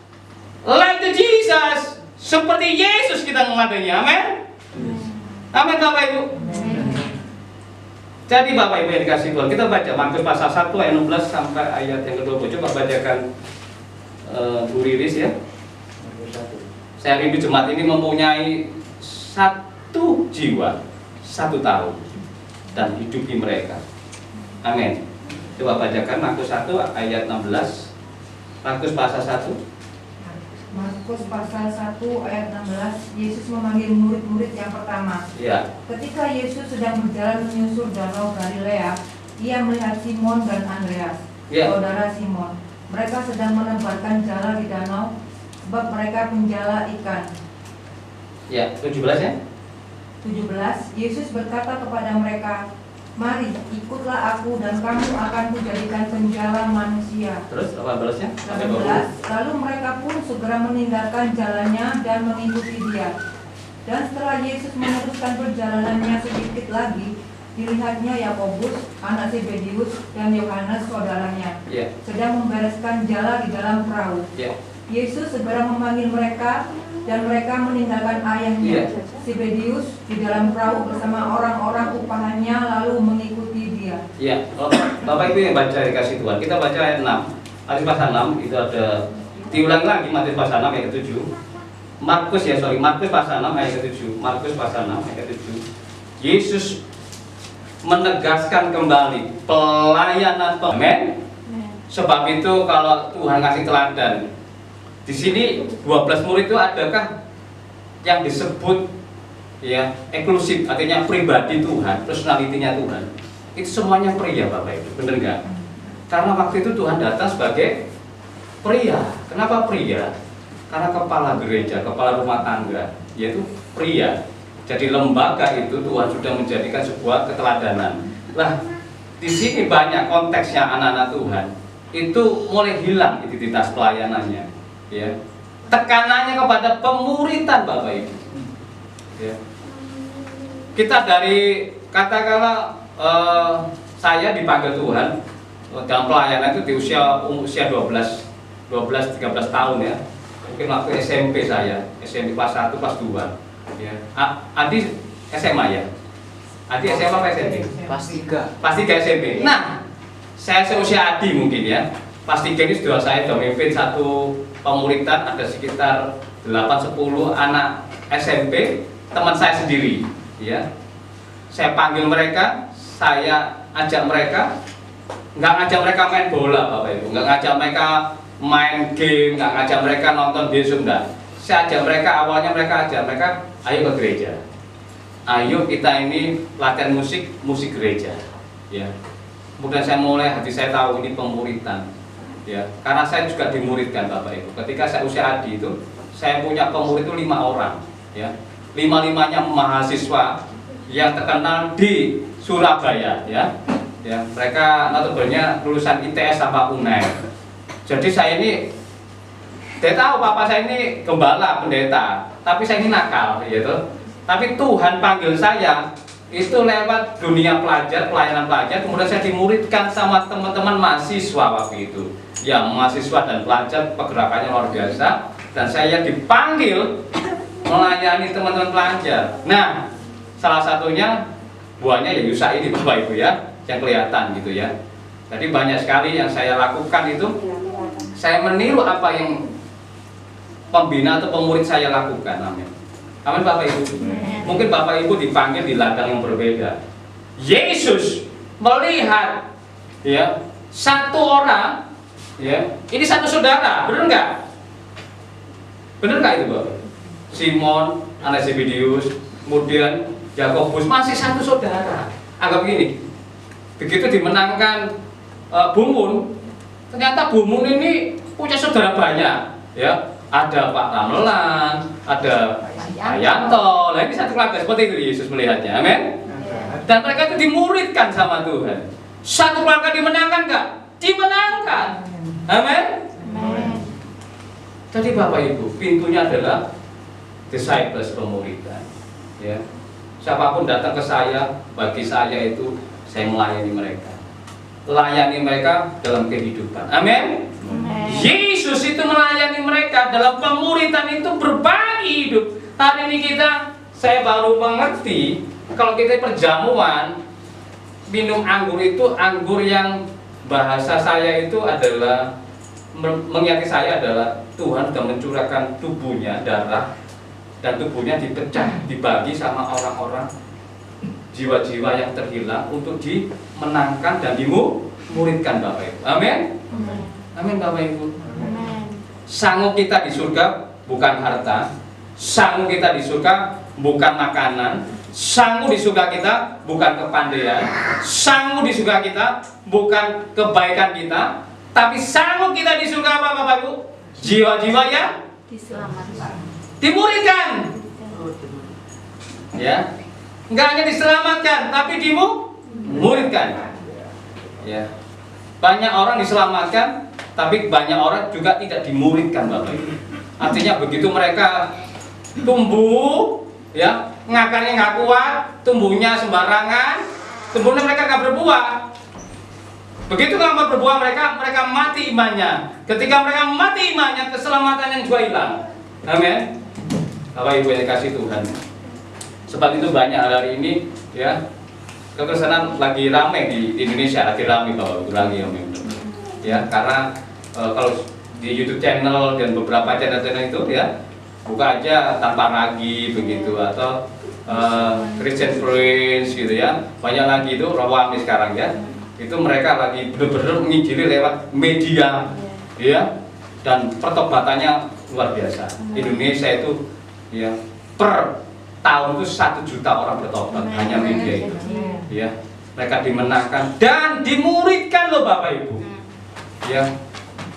Like to Jesus, seperti Yesus kita memadainya. Amin. Amin Bapak Ibu. Jadi Bapak Ibu yang dikasih Tuhan, kita baca Markus pasal 1 ayat 16 sampai ayat yang ke-20. Coba bacakan Bu Riris ya. Saya rindu jemaat ini mempunyai 1 jiwa 1 tahun dan hidupi mereka. Amin. Coba bacakan Markus 1 ayat 16. Markus pasal 1. Markus pasal 1 ayat 16. Yesus memanggil murid-murid yang pertama. Ya. Ketika Yesus sedang berjalan menyusur danau Galilea, ia melihat Simon dan Andreas, Ya. saudara Simon. Mereka sedang menebarkan jala di danau, sebab mereka penjala ikan. Ya, 17 ya. 17. Yesus berkata kepada mereka, "Mari, ikutlah aku dan kamu akan kujadikan penjala manusia." Terus 18-nya? 18. Lalu mereka pun segera meninggalkan jalannya dan mengikuti dia. Dan setelah Yesus meneruskan perjalanannya sedikit lagi, dilihatnya Yakobus, anak Zebedius, dan Yohanes saudaranya, Ya. sedang membereskan jala di dalam perahu. Ya. Yesus segera memanggil mereka, dan mereka meninggalkan ayahnya, Zebedius, di dalam perahu bersama orang-orang upahannya, lalu mengikuti dia. Ya, Bapak Ibu yang baca dikasih Tuhan, kita baca ayat 6. Matius pasal 6 itu ada, diulang lagi Matius pasal 6 ayat 7. Markus pasal 6 ayat 7. Markus pasal 6 ayat 7. Yesus menegaskan kembali pelayanan. Amin. Sebab itu kalau Tuhan kasih teladan, di sini 12 murid itu adakah yang disebut ya eksklusif, artinya pribadi Tuhan, personalitinya Tuhan? Itu semuanya pria Bapak Ibu, bener nggak? Karena waktu itu Tuhan datang sebagai pria. Kenapa pria? Karena kepala gereja, kepala rumah tangga, yaitu pria. Jadi lembaga itu Tuhan sudah menjadikan sebuah keteladanan. Lah, di sini banyak konteksnya anak-anak Tuhan itu mulai hilang identitas pelayanannya, ya. Tekanannya kepada pemuritan Bapak Ibu. Ya. Kita dari katakanlah saya dipanggil Tuhan dalam pelayanan itu di usia 12-13 tahun ya. Mungkin waktu SMP saya, SMP kelas 1, kelas 2 ya. Adi SMA ya? Adi SMA apa SMP? Kelas 3. Kelas 3 SMP. Nah, saya seusia Adi mungkin ya. Kelas 3 ini saya sudah memimpin satu pemuritan, ada sekitar 8-10 anak SMP, teman saya sendiri ya. Saya panggil mereka, saya ajak mereka, nggak ngajak mereka main bola Bapak Ibu, nggak ngajak mereka main game, nggak ngajak mereka nonton video, enggak. Saya ajak mereka, awalnya mereka ajak mereka, ayo ke gereja, ayo kita ini latihan musik gereja ya. Kemudian saya mulai, hati saya tahu ini pemuritan ya, karena saya juga dimuridkan Bapak Ibu. Ketika saya usia Adi itu, saya punya pemurid itu 5 orang ya, 5-5-nya mahasiswa yang terkenal di Surabaya ya. Ya, mereka notabene lulusan ITS sama UNER. Jadi saya ini, saya tahu papa saya ini gembala, pendeta, tapi saya ini nakal, gitu. Tapi Tuhan panggil saya itu lewat dunia pelajar, pelayanan pelajar. Kemudian saya dimuridkan sama teman-teman mahasiswa waktu itu. Ya, mahasiswa dan pelajar pergerakannya luar biasa. Dan saya dipanggil melayani teman-teman pelajar. Nah, salah satunya buahnya ya Yusa ini Bapak Ibu ya, yang kelihatan gitu ya. Jadi banyak sekali yang saya lakukan itu, saya meniru apa yang pembina atau pemurid saya lakukan. Amin. Amin Bapak Ibu. Mungkin Bapak Ibu dipanggil di ladang yang berbeda. Yesus melihat ya satu orang, ya, ini satu saudara, benar nggak? Benar nggak itu, Bapak? Simon, anak Zebedeus, kemudian Yakobus, masih satu saudara. Anggap gini, begitu dimenangkan Bumun, ternyata Bumun ini punya saudara banyak, ya. Ada Pak Ramelan, ada Pak Yanto. Nah, ini satu keluarga, seperti itu Yesus melihatnya. Amin. Dan mereka itu dimuridkan sama Tuhan. Satu keluarga dimenangkan nggak? Dimenangkan. Amin. Jadi Bapak Ibu, pintunya adalah disciples, pemuridan. Ya. Siapapun datang ke saya, bagi saya itu saya melayani mereka. Layani mereka dalam kehidupan. Amin. Yesus itu melayani mereka dalam pemuridan, itu berbagi hidup. Hari ini saya baru mengerti kalau kita perjamuan minum anggur itu anggur yang bahasa saya itu adalah mengingatkan saya adalah Tuhan sudah mencurahkan tubuhnya, darah dan tubuhnya dipecah, dibagi sama orang-orang, jiwa-jiwa yang terhilang untuk dimenangkan dan dimuridkan Bapak Ibu. Amin. Amin Bapak Ibu. Sanggup kita di surga bukan harta, sanggup kita di surga bukan makanan, sanggup di surga kita bukan kepandaian, sanggup di surga kita bukan kebaikan kita, tapi sanggup kita di surga apa Bapak Ibu? Jiwa-jiwa yang diselamatkan, dimuridkan. Ya, nggak hanya diselamatkan, tapi dimuridkan. Ya, banyak orang diselamatkan, tapi banyak orang juga tidak dimuridkan Bapak Ibu. Artinya begitu mereka tumbuh, ya, ngakarnya nggak kuat, tumbuhnya sembarangan, tumbuhnya mereka nggak berbuah. Begitu nggak berbuah mereka mati imannya. Ketika mereka mati imannya, keselamatannya juga hilang. Amin. Bapak Ibu yang kasih Tuhan. Sebab itu banyak hari ini, ya, kekristenan lagi ramai di Indonesia, lagi ramai Bapak Ibu, lagi ramai. Ya, karena kalau di YouTube channel dan beberapa channel-channel itu, ya, buka aja tanpa ragi begitu, atau Christian Friends gitu, ya, banyak lagi itu rawami sekarang, ya, itu mereka lagi benar-benar menginjili lewat media, ya, dan pertobatannya luar biasa. Indonesia itu, ya, per tahun itu 1 juta orang bertobat hanya media itu, ya, mereka dimenangkan dan dimuridkan loh Bapak Ibu, ya.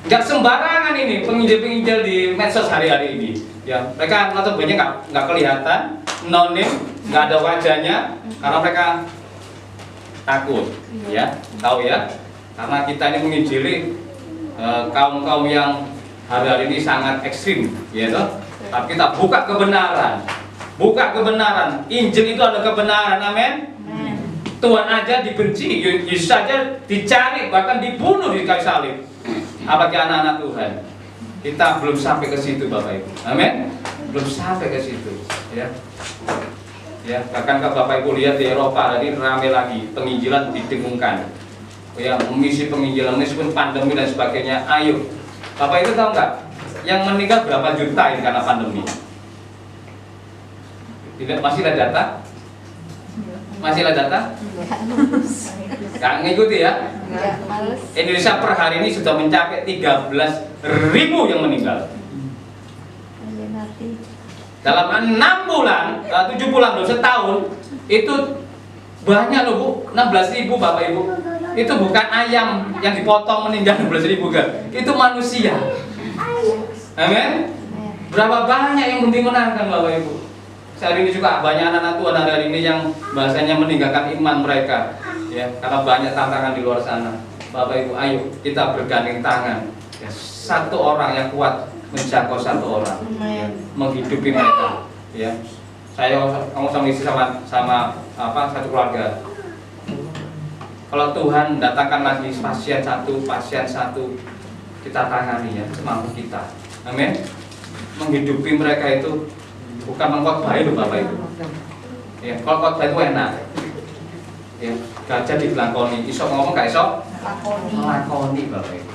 Nggak sembarangan ini penginjil-penginjil di medsos hari-hari ini, ya, mereka notabene nggak kelihatan, nonim, nggak ada wajahnya, karena mereka takut, ya, tahu ya, karena kita ini menginjili kaum-kaum yang hari-hari ini sangat ekstrim, ya toh. Tapi kita buka kebenaran, Injil itu adalah kebenaran, amin. Tuhan aja dibenci, Yesus saja dicari, bahkan dibunuh di kayu salib. Apalagi anak-anak Tuhan. Kita belum sampai ke situ Bapak Ibu. Amin. Belum sampai ke situ, ya. Ya, bahkan kalau Bapak Ibu lihat di Eropa tadi ramai lagi penginjilan didengungkan. Ya, mengisi penginjilan meskipun pandemi dan sebagainya. Ayo. Bapak Ibu tahu nggak? Yang meninggal berapa juta ini karena pandemi? Tidak, masih ada data? Masih ada data? Nggak ngikuti ya? Indonesia per hari ini sudah mencapai 13.000 yang meninggal. Dalam 6 bulan, 7 bulan, setahun, itu banyak loh Bu, 16.000 Bapak Ibu. Itu bukan ayam yang dipotong meninggal 16.000 kan? Itu manusia. Amin. Berapa banyak yang meninggalkan Bapak Ibu? Saat ini juga banyak anak-anak Tuhan hari ini yang bahasanya meninggalkan iman mereka, ya, karena banyak tantangan di luar sana. Bapak Ibu, ayo kita bergandeng tangan, ya, satu orang yang kuat menjangkau satu orang, ya, menghidupi mereka, ya. Saya ngomong sama istri sama satu keluarga. Kalau Tuhan datangkan lagi pasien satu, kita tangani, ya, semampu kita. Amin. Menghidupi mereka itu bukan mengkhotbah itu Bapak Ibu. Ya, kalau khotbah itu enak. Ya, gajah dilakoni, iso ngomong gak iso? Lakoni Bapak Ibu.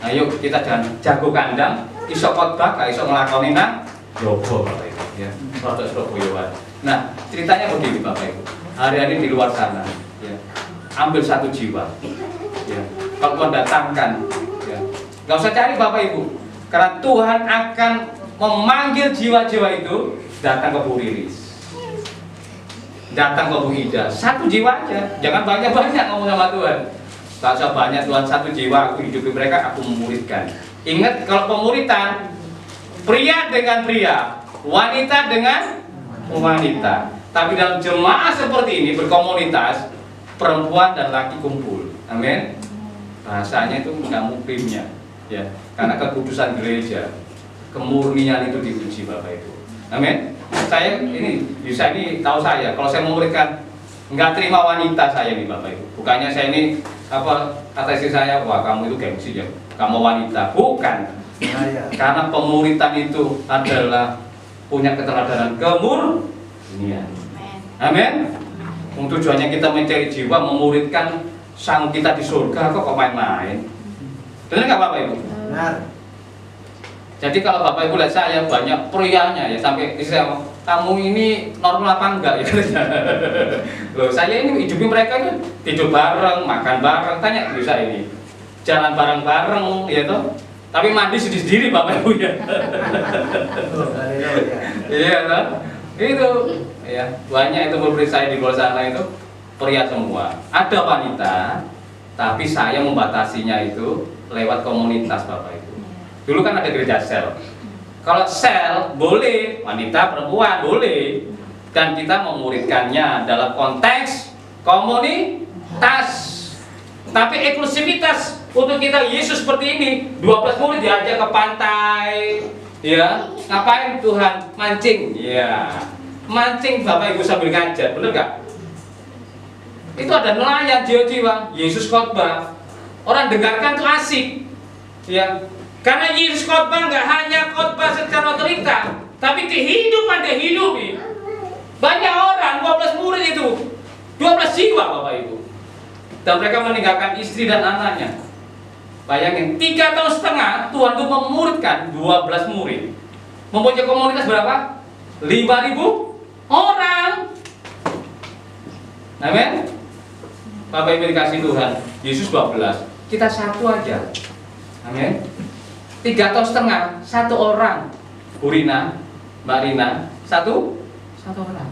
Ayo kita jangan jago kandang, iso khotbah gak iso nglakoni nang jowo Bapak Ibu, ya. Rodok Surabaya. Nah, ceritanya begini Bapak Ibu. Hari-hari di luar sana, ya. Ambil satu jiwa. Ya. kalau Tuhan datangkan. Ya. Nggak usah cari Bapak Ibu, karena Tuhan akan memanggil jiwa-jiwa itu datang ke Bu Riris, datang ke Bu Ida. Satu jiwa aja, jangan banyak-banyak ngomong sama Tuhan. Gak usah banyak, Tuhan, satu jiwa aku hidupi mereka, aku memuridkan. Ingat, kalau pemuritan, pria dengan pria, wanita dengan wanita. Tapi dalam jemaah seperti ini berkomunitas, perempuan dan laki kumpul. Amin. Bahasanya itu nggak mukrimnya, ya, karena kekudusan gereja, kemurnian itu diuji Bapak Ibu. Amin. Saya ini, Yusa ini tahu saya, kalau saya memuridkan nggak terima wanita saya nih Bapak Ibu. Bukannya saya ini kata istri saya, wah kamu itu gengsi ya, kamu wanita. Bukan. Karena pemuritan itu adalah punya keteladanan kemurnian. Amin. Tujuannya kita mencari jiwa, memuridkan sang kita di surga, kok main-main. Benar nggak Bapak Ibu? Benar. Jadi kalau Bapak Ibu lihat saya banyak prianya ya, sampai istri saya, kamu ini normal apa enggak ya? Loh, saya ini hidupi mereka kan tidur bareng, makan bareng, tanya bisa ini jalan bareng-bareng ya toh, tapi mandi sendiri-sendiri Bapak Ibu ya. Iya toh, itu ya banyak itu murid saya di luar sana itu pria semua, ada wanita, tapi saya membatasinya itu lewat komunitas Bapak Ibu. Dulu kan ada gereja sel. Kalau sel boleh, wanita perempuan boleh, dan kita memuridkannya dalam konteks komunitas. Tapi eksklusivitas untuk kita Yesus seperti ini, 12 murid diajak ke pantai, ya ngapain Tuhan? Mancing, ya mancing Bapak Ibu sambil ngajar, bener gak? Itu ada nelayan jiwa-jiwa, Yesus khotbah, orang dengarkan tuh asik, ya. Karena Yesus khotbah nggak hanya khotbah secara otorita, tapi kehidupan dia hidupi. Banyak orang, 12 murid itu, 12 jiwa Bapak Ibu. Dan mereka meninggalkan istri dan anaknya. Bayangin, 3 tahun setengah Tuhan itu memuridkan 12 murid. Mempunyai komunitas berapa? 5.000 orang. Amin. Bapak Ibu dikasih Tuhan, Yesus 12, kita satu aja. Amin. 3 tahun setengah, 1 orang. Bu Rina, Mbak Rina, satu orang.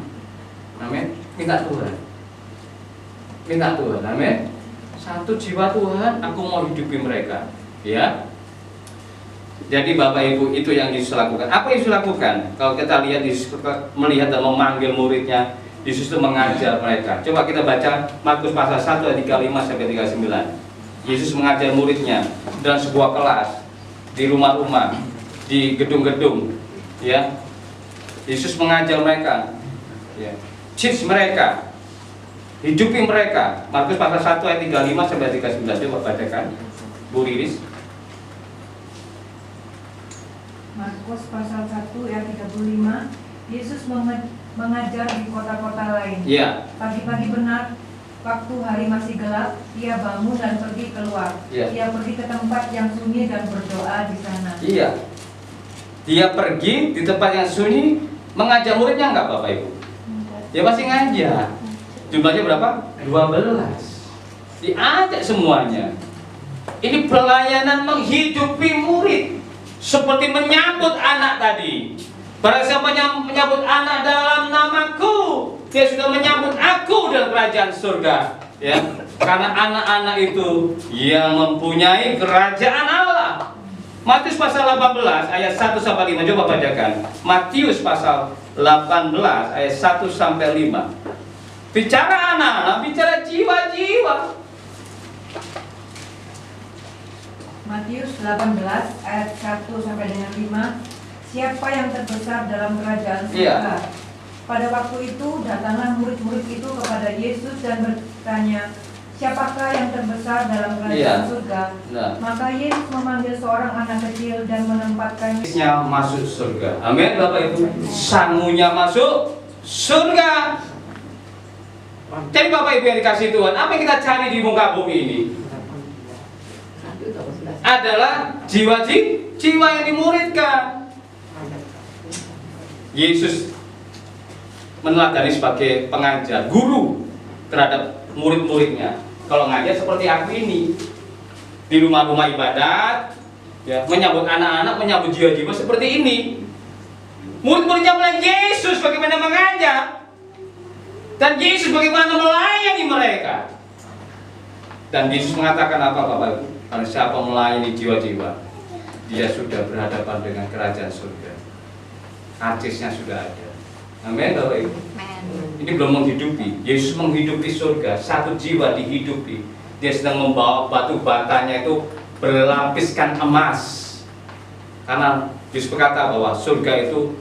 Amin. Minta Tuhan. Minta Tuhan. Amin. 1 jiwa Tuhan, aku mau hidupi mereka. Ya. Jadi Bapak Ibu, itu yang Yesus lakukan. Apa yang Yesus lakukan? Kalau kita lihat, Yesus melihat dan memanggil muridnya, Yesus itu mengajar mereka. Coba kita baca Markus pasal 1 ayat 35 sampai 39. Yesus mengajar muridnya dalam sebuah kelas, di rumah-rumah, di gedung-gedung, ya. Yesus mengajar mereka, ya. Teach mereka, hidupi mereka. Markus pasal 1 ayat 35 sampai 39. Coba bacakan, Bu Riris. Markus pasal 1 ayat 35. Yesus mengajar di kota-kota lain. Iya. Pagi-pagi benar, waktu hari masih gelap, ia bangun dan pergi keluar. Iya. Ia pergi ke tempat yang sunyi dan berdoa di sana. Iya. Dia pergi di tempat yang sunyi, mengajar muridnya enggak Bapak Ibu? Dia pasti ngajar. Jumlahnya berapa? 12. Diajak semuanya. Ini pelayanan menghidupi murid, seperti menyambut anak tadi. Barang siapa menyambut anak dalam namaku, dia sudah menyambut aku dalam kerajaan surga, ya. Karena anak-anak itu yang mempunyai kerajaan Allah. Matius pasal 18 ayat 1 sampai 5. Coba bacakan. Matius pasal 18 ayat 1 sampai 5. Bicara anak-anak, bicara jiwa-jiwa. Matius 18 ayat 1 sampai dengan 5. Siapa yang terbesar dalam kerajaan surga? Pada waktu itu datanglah murid-murid itu kepada Yesus dan bertanya, siapakah yang terbesar dalam kerajaan surga? Maka Yesus memanggil seorang anak kecil dan menempatkannya masuk surga. Amin Bapak Ibu. Sangunya masuk surga. Jadi Bapak Ibu yang dikasih Tuhan, apa yang kita cari di muka bumi ini? Adalah jiwa yang dimuridkan. Yesus meneladani sebagai pengajar, guru terhadap murid-muridnya. Kalau ngajar seperti aku ini, di rumah-rumah ibadat, ya, menyambut anak-anak, menyambut jiwa-jiwa seperti ini. Murid-muridnya melihat Yesus bagaimana mengajar, dan Yesus bagaimana melayani mereka. Dan Yesus mengatakan apa Bapak Ibu? Kalau siapa melayani jiwa-jiwa, dia sudah berhadapan dengan kerajaan surga. Karcisnya sudah ada. Amin Bapak Ibu. Ini belum menghidupi. Yesus menghidupi surga. Satu jiwa dihidupi. Dia sedang membawa batu batanya itu berlapiskan emas. Karena Yesus berkata bahwa surga itu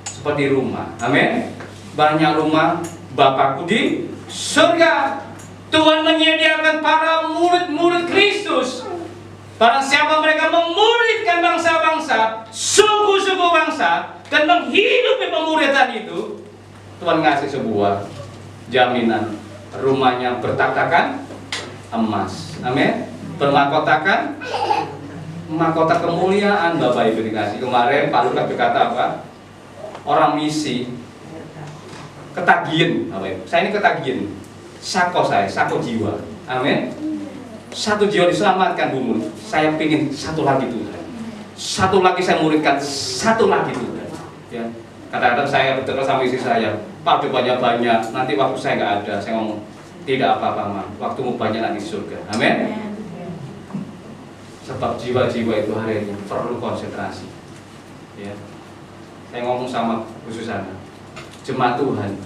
seperti rumah. Amin. Banyak rumah Bapakku di surga. Tuhan menyediakan para murid-murid Kristus. Barang siapa mereka memuridkan bangsa-bangsa, suku-suku bangsa, dan menghidupi pemuridan itu, Tuhan ngasih sebuah jaminan. Rumahnya bertatakan emas. Amin. Bermahkotakan mahkota kemuliaan. Bapak Ibu dikasih. Kemarin Pak Lukas berkata apa? Orang misi ketagihan, Bapak Ibu. Saya ini ketagihan. Sako jiwa. Amin. Satu jiwa diselamatkan, Bu Mun. Saya pingin satu lagi Tuhan. Satu lagi saya muridkan, satu lagi Tuhan. Ya. Kadang-kadang saya bertemu sama istri saya, Pak banyak-banyak, nanti waktu saya nggak ada. Saya ngomong, tidak apa-apa, Ma. Waktumu banyak nanti di surga. Amin. Sebab jiwa-jiwa itu hari ini perlu konsentrasi. Ya. Saya ngomong sama khusus sana, jemaat Tuhan,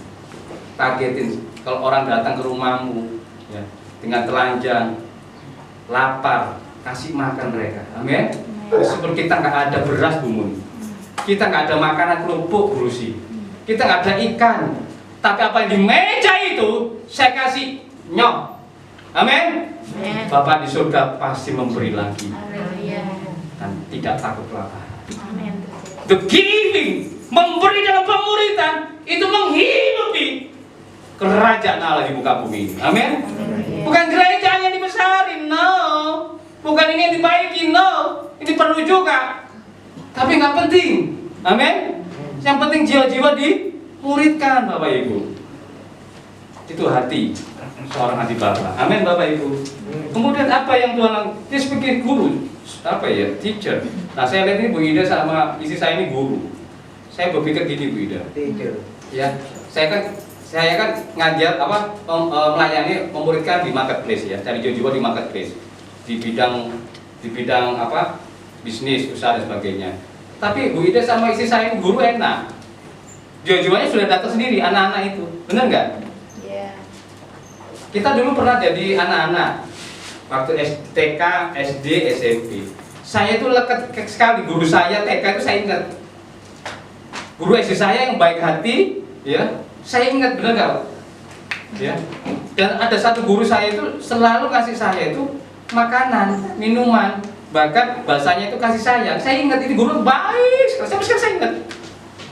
targetin kalau orang datang ke rumahmu, ya, dengan telanjang, lapar, kasih makan mereka. Amin. Meskipun kita nggak ada beras, Bu Mun, kita nggak ada makanan kerupuk berusi, kita nggak ada ikan, tapi apa yang di meja itu saya kasih nyok. Amin. Bapak di surga pasti memberi lagi dan tidak takut lapar. The giving, memberi dalam pemuridan itu menghidupi kerajaan Allah di muka bumi ini. Amin. Bukan gereja yang dibesarin, no. Bukan ini yang dibaiki, no. Ini perlu juga, tapi nggak penting. Amin. Yang penting jiwa-jiwa dimuridkan, Bapak Ibu. Itu hati seorang hati Bapak. Amin, Bapak Ibu. Kemudian apa yang Tuhan, dia sebagai guru, apa ya, teacher. Nah, saya lihat ini Bu Ida sama istri saya ini guru. Saya berpikir gini, Bu Ida. Teacher. Ya, saya kan ngajar apa, melayani, memuridkan di marketplace, ya, cari jiwa-jiwa di marketplace, di bidang apa, bisnis, usaha dan sebagainya. Tapi Bu Ida sama istri saya ini guru enak, jiwa-jiwanya sudah datang sendiri, anak-anak itu, benar nggak? Kita dulu pernah jadi anak-anak waktu TK, SD, SMP. Saya itu lekat sekali, guru saya TK itu saya ingat. Guru SD saya yang baik hati, ya, saya ingat, benar nggak? Ya. Dan ada satu guru saya itu selalu kasih saya itu makanan, minuman, bahkan bahasanya itu kasih sayang. Saya ingat ini guru baik, sampai sekarang saya ingat.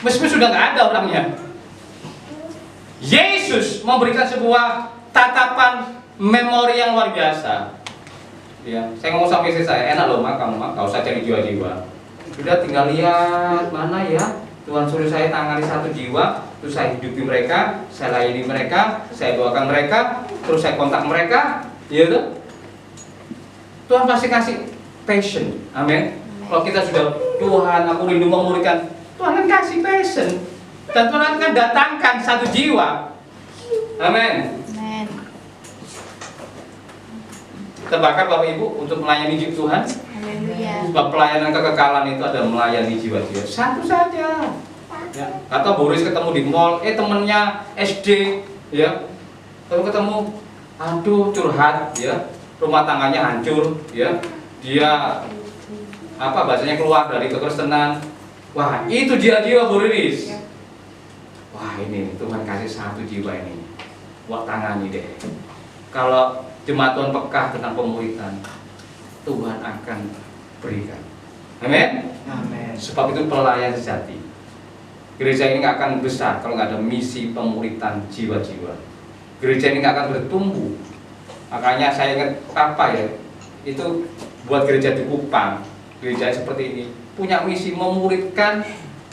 Meskipun sudah nggak ada orangnya. Yesus memberikan sebuah tatapan memori yang luar biasa. Ya, saya ngomong sama istri saya, enak loh, kamu gak usah cari jiwa-jiwa. Sudah tinggal lihat mana ya, Tuhan suruh saya tangani satu jiwa, terus saya hidupi mereka, saya layani mereka, saya doakan mereka, terus saya kontak mereka, ya tuh. Tuhan pasti kasih passion, amin. Kalau kita sudah, Tuhan aku rindu memuridkan, Tuhan akan kasih passion, dan Tuhan akan datangkan satu jiwa, amin. Terbakar Bapak Ibu untuk melayani Tuhan. Sebab pelayanan kekekalan itu ada melayani jiwa-jiwa. Satu saja. Ya. Atau Boris ketemu di mall, temennya SD, ya. Lalu ketemu, aduh curhat, ya. Rumah tangganya hancur, ya. Dia apa bahasanya keluar dari kekristenan. Wah, itu jiwa-jiwa Boris. Wah, ini Tuhan kasih satu jiwa ini. Buat tangani deh. Kalau jemaat Tuhan peka tentang pemuridan, Tuhan akan berikan. Amin. Amin. Sebab itu pelayan sejati. Gereja ini nggak akan besar kalau nggak ada misi pemuridan jiwa-jiwa. Gereja ini nggak akan bertumbuh. Makanya saya ingat apa ya, itu buat gereja di Kupang, gereja seperti ini punya misi memuridkan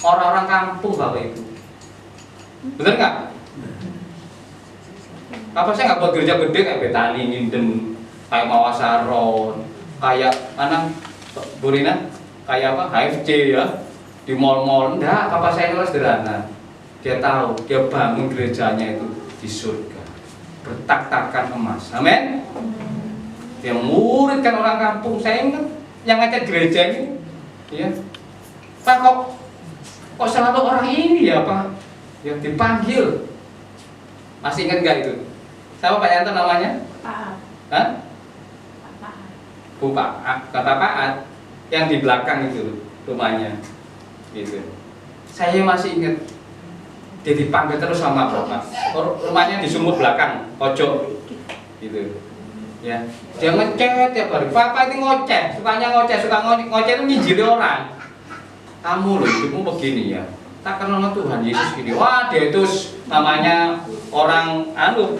orang-orang kampung, Bapak Ibu. Benar nggak? Apa saya nggak buat gereja gede kayak Betani, Minden, kayak Mawasaron, kayak mana Bu Rina, kayak apa HFC ya, di mall-mall. Enggak, papa saya itu sederhana. Dia tahu, dia bangun gerejanya itu di surga, bertak-takan emas. Amin. Dia muridkan orang kampung. Saya ingat yang ngecat gereja ini, ya. Pak, kok selalu orang ini ya Pak yang dipanggil? Masih ingat nggak itu? Siapa Pak Yanto namanya? Pak. Hah? Bu Pak, Bapak Paat yang di belakang itu rumahnya, gitu. Saya masih ingat dia dipanggil terus sama Bapak. Rumahnya di sumur belakang, pojok, gitu. Ya, dia ngecet tiap hari. Papa itu ngoceh, sukanya ngoceh, suka ngoceh itu nyinjiri orang. Kamu loh hidupmu begini ya, tak kenal Tuhan Yesus ini. Wah, dia itu namanya orang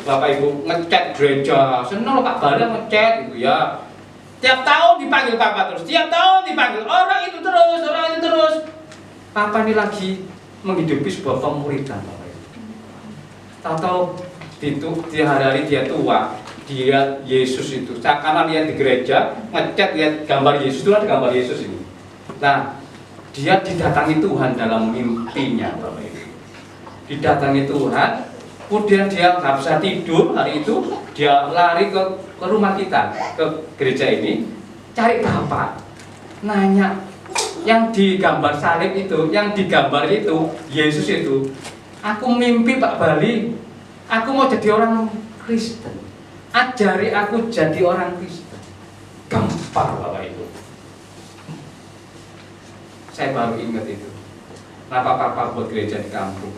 Bapak Ibu ngecet gereja. Seneng loh Pak Bala ngecet gitu ya. Tiap tahun dipanggil Papa terus, tiap tahun dipanggil orang itu terus. Papa ini lagi menghidupi sebuah pemuridan Bapak Ibu. Tahu-tahu di hari dia tua, dia Yesus itu. Karena lihat di gereja ngecet lihat gambar Yesus itu, ada gambar Yesus ini. Nah, dia didatangi Tuhan dalam mimpinya Bapak Ibu. Didatangi Tuhan, kemudian dia nggak bisa tidur hari itu, dia lari ke rumah kita, ke gereja ini, cari Bapak, nanya, yang digambar salib itu, yang digambar itu, Yesus itu, aku mimpi Pak Bali, aku mau jadi orang Kristen, ajari aku jadi orang Kristen. Gampang Bapak Ibu. Saya baru ingat itu. Kenapa Papa buat gereja di kampung?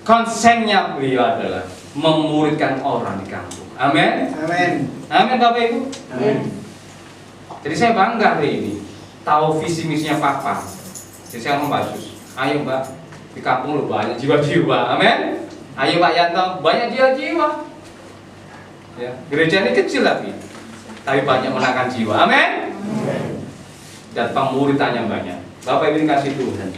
Konsennya beliau adalah memuridkan orang di kampung. Amin. Amin. Amin Bapak Ibu. Amin. Jadi saya bangga hari ini tahu visi misinya Papa. Jadi saya ngomong Pak Sus, ayo Mbak, di kampung lu banyak jiwa-jiwa. Amin. Ayo Pak Yanto, banyak jiwa-jiwa. Ya, gereja ini kecil tapi banyak menangkan jiwa. Amin. Dan pemuridannya banyak. Bapak Ibu kasih Tuhan.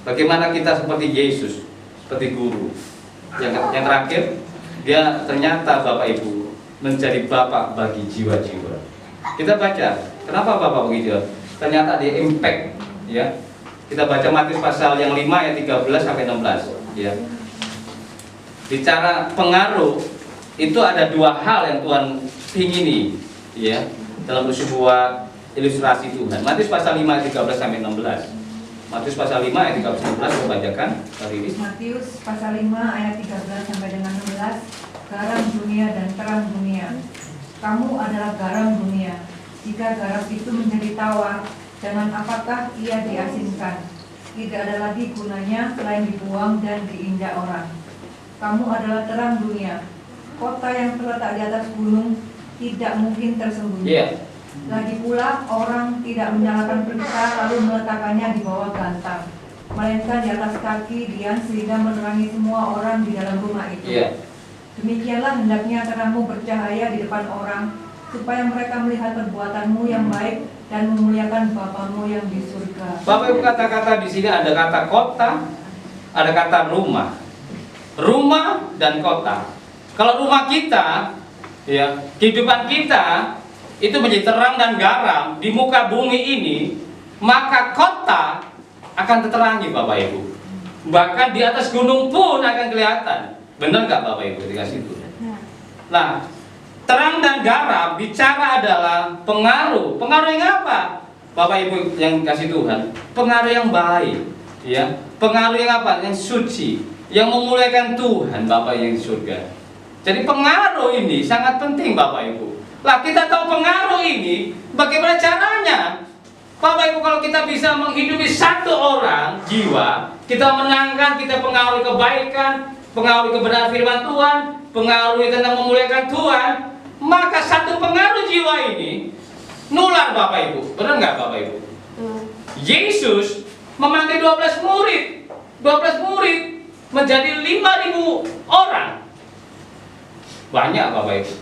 Bagaimana kita seperti Yesus, seperti guru. Yang terakhir, dia ternyata Bapak Ibu menjadi bapak bagi jiwa-jiwa. Kita baca, kenapa Bapak begitu? Ternyata dia impact, ya. Kita baca Matius pasal yang 5 ayat 13 sampai 16, ya. Bicara pengaruh, itu ada dua hal yang Tuhan ingini, ya, dalam sebuah ilustrasi Tuhan. Matius pasal 5 ayat 13 sampai 16. Matius pasal 5 ayat 13 sampai 16 kita bacakan hari ini. Matius pasal 5 ayat 13 sampai dengan 16. Garam dunia dan terang dunia. Kamu adalah garam dunia. Jika garam itu menjadi tawar, dengan apakah ia diasinkan? Tidak ada lagi gunanya selain dibuang dan diinjak orang. Kamu adalah terang dunia. Kota yang terletak di atas gunung tidak mungkin tersembunyi. Yeah. Lagi pula orang tidak menyalakan pelita lalu meletakkannya di bawah gantang, melainkan di atas kaki dian sehingga menerangi semua orang di dalam rumah itu. Yeah. Demikianlah hendaknya terangmu bercahaya di depan orang, supaya mereka melihat perbuatanmu yang baik dan memuliakan Bapamu yang di surga. Bapak Ibu, kata-kata di sini ada kata kota, ada kata rumah. Rumah dan kota. Kalau rumah kita, ya, kehidupan kita itu menjadi terang dan garam di muka bumi ini, maka kota akan terterangi Bapak Ibu. Bahkan di atas gunung pun akan kelihatan. Benar nggak Bapak Ibu dikasih itu? Nah, terang dan garam bicara adalah pengaruh. Pengaruh yang apa? Bapak Ibu yang kasih Tuhan, pengaruh yang baik, ya. Pengaruh yang apa? Yang suci, yang memuliakan Tuhan Bapak yang di surga. Jadi pengaruh ini sangat penting Bapak Ibu. Lah kita tahu pengaruh ini, bagaimana caranya? Bapak Ibu, kalau kita bisa menghidupi satu orang jiwa, kita menangkan, kita pengaruhi kebaikan, pengaruhi kebenaran firman Tuhan, pengaruhi tentang memuliakan Tuhan, maka satu pengaruh jiwa ini nular Bapak Ibu. Benar nggak Bapak Ibu? Yesus memanggil 12 murid, 12 murid menjadi 5.000 orang. Banyak Bapak Ibu.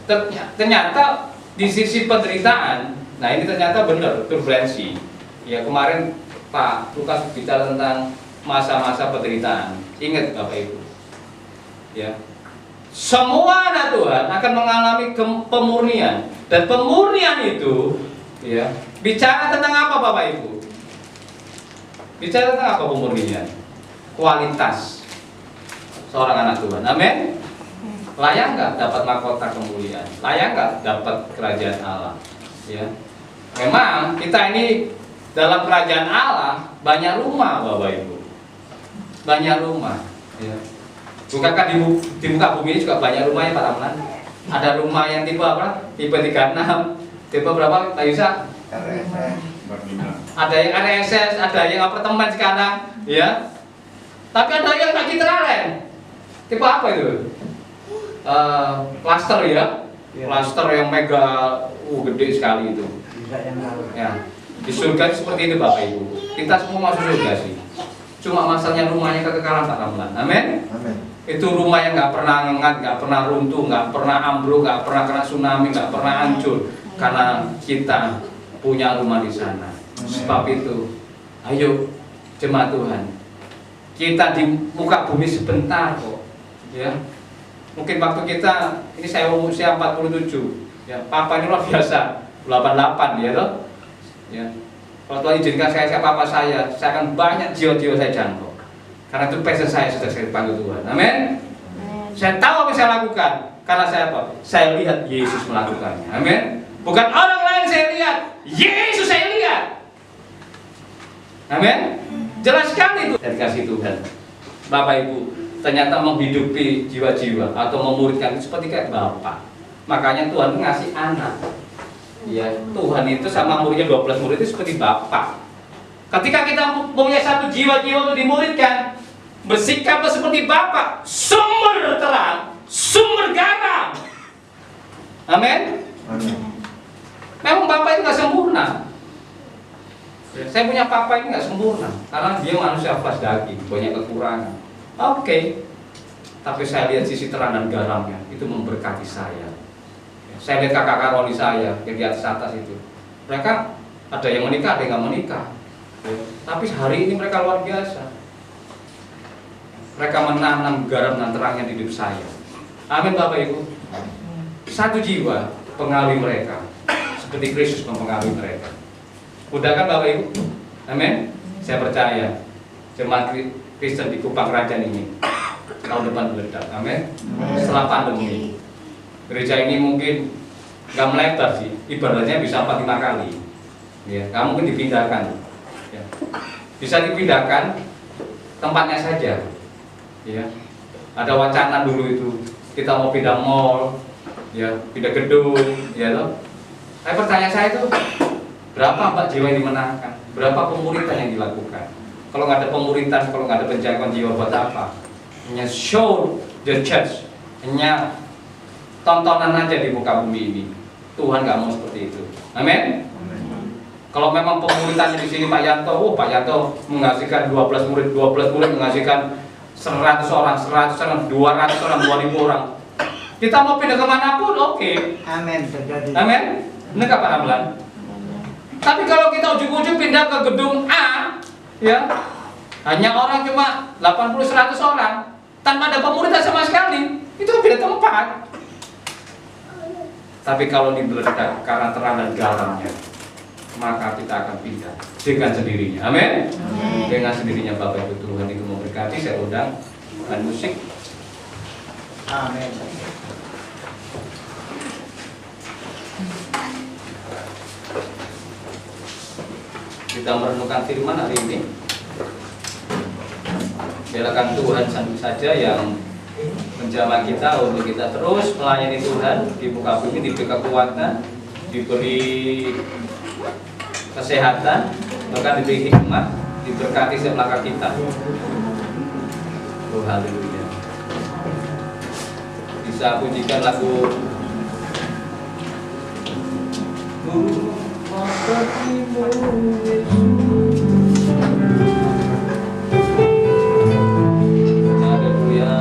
Ternyata di sisi penderitaan, nah ini ternyata benar turbulensi. Ya kemarin Pak Lukas bicara tentang masa-masa penderitaan. Ingat Bapak Ibu, ya semua anak Tuhan akan mengalami pemurnian Dan pemurnian itu, ya, bicara tentang apa Bapak Ibu? Bicara tentang apa pemurnian? Kualitas seorang anak Tuhan. Amin. Layak nggak dapat mahkota kemuliaan? Layak nggak dapat kerajaan Allah? Ya. Memang kita ini dalam kerajaan Allah banyak rumah Bapak Ibu. Banyak rumah. Ya. Bukankah di muka bumi ini juga banyak rumah ya Pak Ramlan? Ada rumah yang tipe apa? Tipe 36. Tipe berapa Pak Yusa? Ada yang RSS, ada yang apartemen sekarang, ya. Tapi ada yang lagi teraren. Tipe apa itu? Cluster ya. Cluster yang mega, gede sekali itu. Ya. Di surga seperti itu Bapak Ibu. Kita semua masuk surga sih. Cuma masalahnya rumahnya kekekalan Pak Ramlan. Amin. Amin. Itu rumah yang nggak pernah ngengat, nggak pernah runtuh, nggak pernah ambruk, nggak pernah kena tsunami, nggak pernah hancur. Karena kita punya rumah di sana. Sebab itu, ayo jemaat Tuhan, kita di muka bumi sebentar kok, ya. Mungkin waktu kita, ini saya usia 47, ya. Papa ini luar biasa, 88 ya toh, ya. Kalau Tuhan izinkan saya papa saya akan banyak jiwa-jiwa saya jangkau. Karena itu passion saya sudah saya dipanggil Tuhan. Amin. Saya tahu apa yang saya lakukan. Karena saya apa? Saya lihat Yesus melakukannya. Amin. Bukan orang lain saya lihat, Yesus saya lihat. Amin. Jelaskan itu dari kasih Tuhan. Bapak Ibu, ternyata menghidupi jiwa-jiwa atau memuridkan itu seperti kayak Bapak. Makanya Tuhan ngasih anak. Ya, Tuhan itu sama muridnya 12 murid itu seperti Bapak. Ketika kita punya satu jiwa-jiwa untuk dimuridkan, bersikaplah seperti Bapak, sumber terang, sumber garam. Amin. Memang Bapak itu nggak sempurna. Saya punya Papa ini nggak sempurna, karena dia manusia flesh daging, banyak kekurangan. Oke. Tapi saya lihat sisi terang dan garamnya, itu memberkati saya. Saya lihat kakak-kakak roli saya yang di atas itu. Mereka ada yang menikah, ada yang nggak menikah. Tapi hari ini mereka luar biasa. Mereka menanam garam dan terangnya di hidup saya. Amin Bapak Ibu. Satu jiwa pengaruhi mereka, seperti Kristus mempengaruhi mereka. Udah kan Bapak Ibu? Amin. Saya percaya jemaat Kristen di Kupang Kerajaan ini tahun depan meledak. Amin. Setelah pandemi, gereja ini mungkin nggak melebar sih, ibadahnya bisa 4-5 kali. Ya, nggak mungkin dipindahkan. Ya. Bisa dipindahkan tempatnya saja. Ya. Ada wacana dulu itu kita mau pindah mall, ya, pindah gedung, ya loh. Saya pertanyaan saya itu berapa Mbak jiwa yang dimenangkan? Berapa pemuritan yang dilakukan? Kalau nggak ada pemuritan, kalau nggak ada penjangkauan jiwa buat apa? Hanya show the church, hanya tontonan aja di muka bumi ini. Tuhan nggak mau seperti itu. Amin. Kalau memang pemuritannya di sini Pak Yanto, Pak Yanto menghasilkan 12 murid menghasilkan 100 orang, 200 orang, 2000 orang. Kita mau pindah kemanapun, oke. Amin. Terjadi. Amin. Benar Pak Ramlan? Tapi kalau kita ujung-ujung pindah ke gedung A, ya, hanya orang cuma 80-100 orang, tanpa ada pemuritan sama sekali, itu beda tempat. Tapi kalau diledak karena terang dan garamnya, maka kita akan pindah dengan sendirinya. Amin. Dengan sendirinya Bapak Ibu, Tuhan itu memberkati. Saya undang dengan musik. Amin. Kita merenungkan firman hari ini. Biarkan Tuhan saja yang menjamah kita untuk kita terus melayani Tuhan di muka bumi, diberi kekuatan, diberi kesehatan, bahkan diberi hikmat, diberkati setiap langkah kita. Oh haleluya. Bisa pujikan lagu Sepertimu Yesus. Haleluya.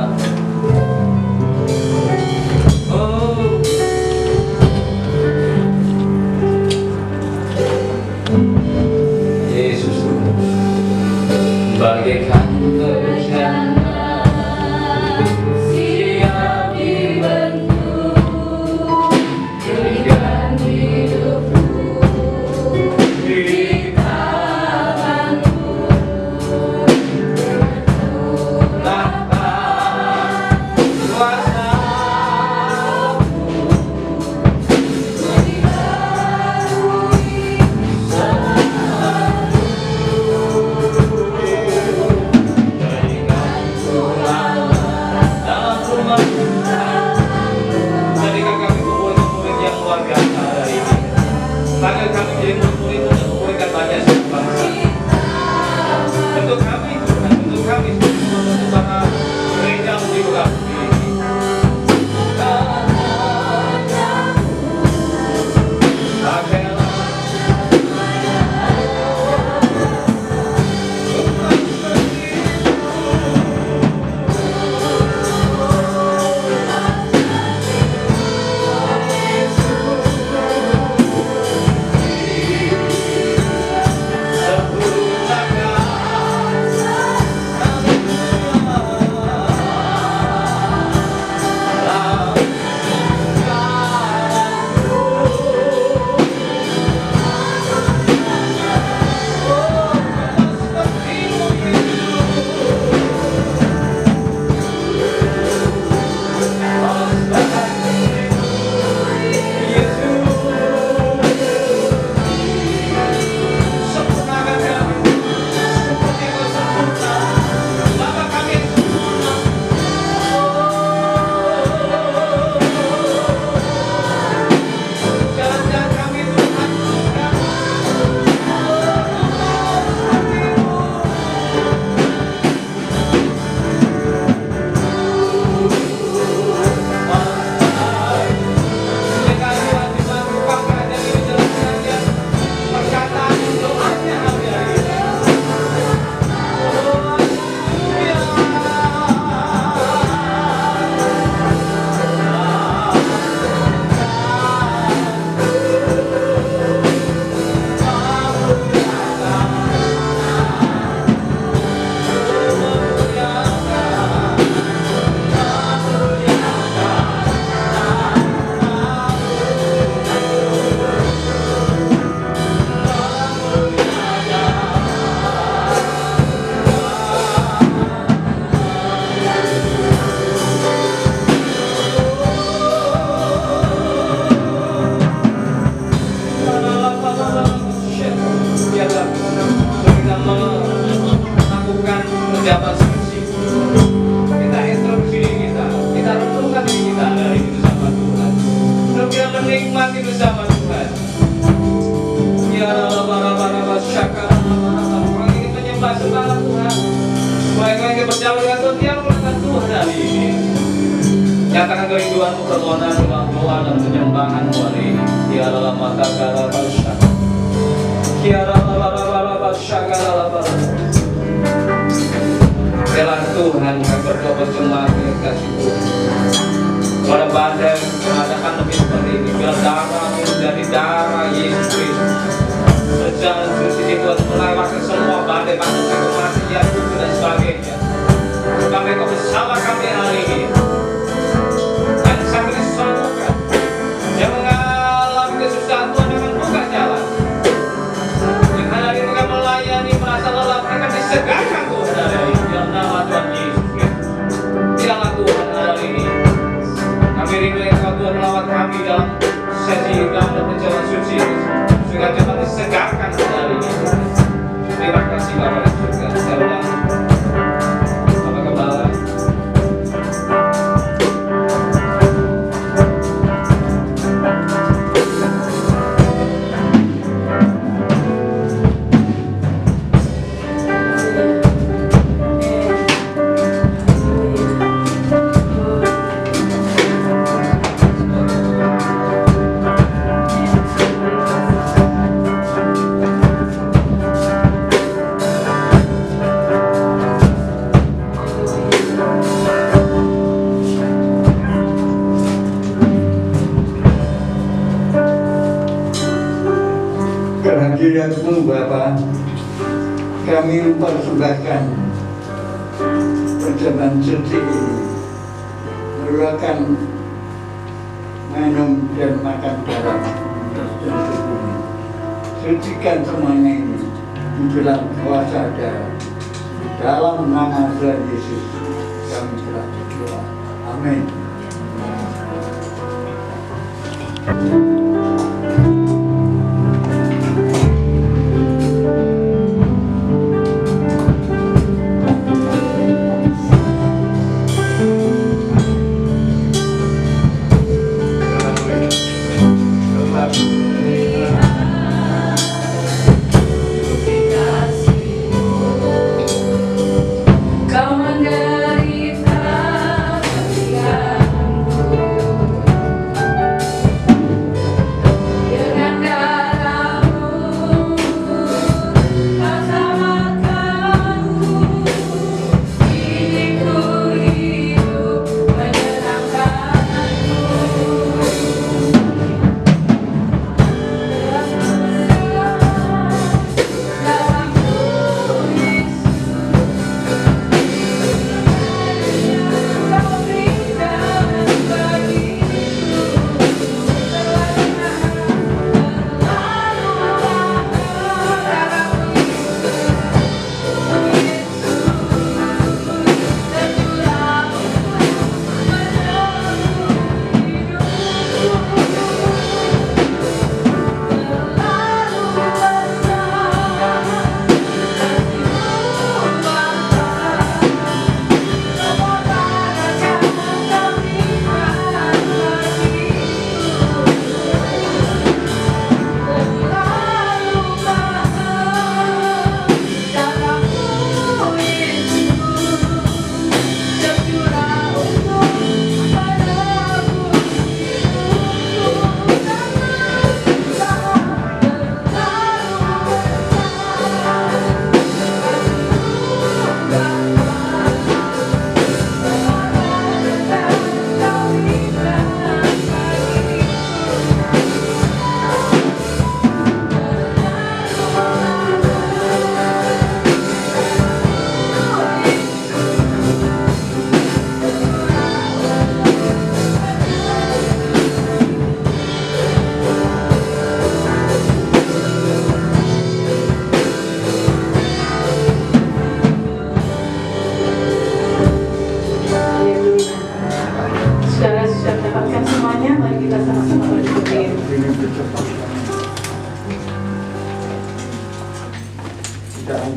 Oh Yesus, bagaikan bencana siap dibentuk, berganti Jadikan kami murid-murid yang luar biasa hari ini. Panggil kami jadi murid-murid untuk memberikan banyak bangsa. Untuk kami Tuhan, untuk kami untuk para gereja di muka bumi ini. Nyatakan kerinduanmu, permohonan, doa dan penyembahan hari ini. Tiara mata kala basya, tiara bala basya. Biarlah Tuhan kami berdoa berjemaat yang kasih Tuhan. Pada badai mengadakan lebih seperti ini, biar darahmu menjadi darah Yesus Kristus. Berjalan suci dibuat melewati semua badai, pandemi, kematian, dan sebagainya. Kami kau bersama kami hari ini. Sampai disembuhkan. Yang mengalami kesusahan Tuhan akan buka jalan. Yang hari ini mereka melayani merasa lelah, mereka disegarkan Tuhan hari ini. Dalam nama Tuhan Yesus Kristus. Biarlah Tuhan hari ini. Kami rindu yang Tuhan melawat kami dalam sesi dalam perjalanan suci. Sehingga dapat disegarkan hari ini. Terima kasih Bapa di surga. Saya ulang. Bapak Gembala. Kehadiratmu Bapa, kami persembahkan perjamuan suci ini, merupakan minum dan makan darah dan tubuh. Sucikan semuanya ini menjelang kuasa darah. Dalam nama Tuhan Yesus kami telah berdoa. Amin.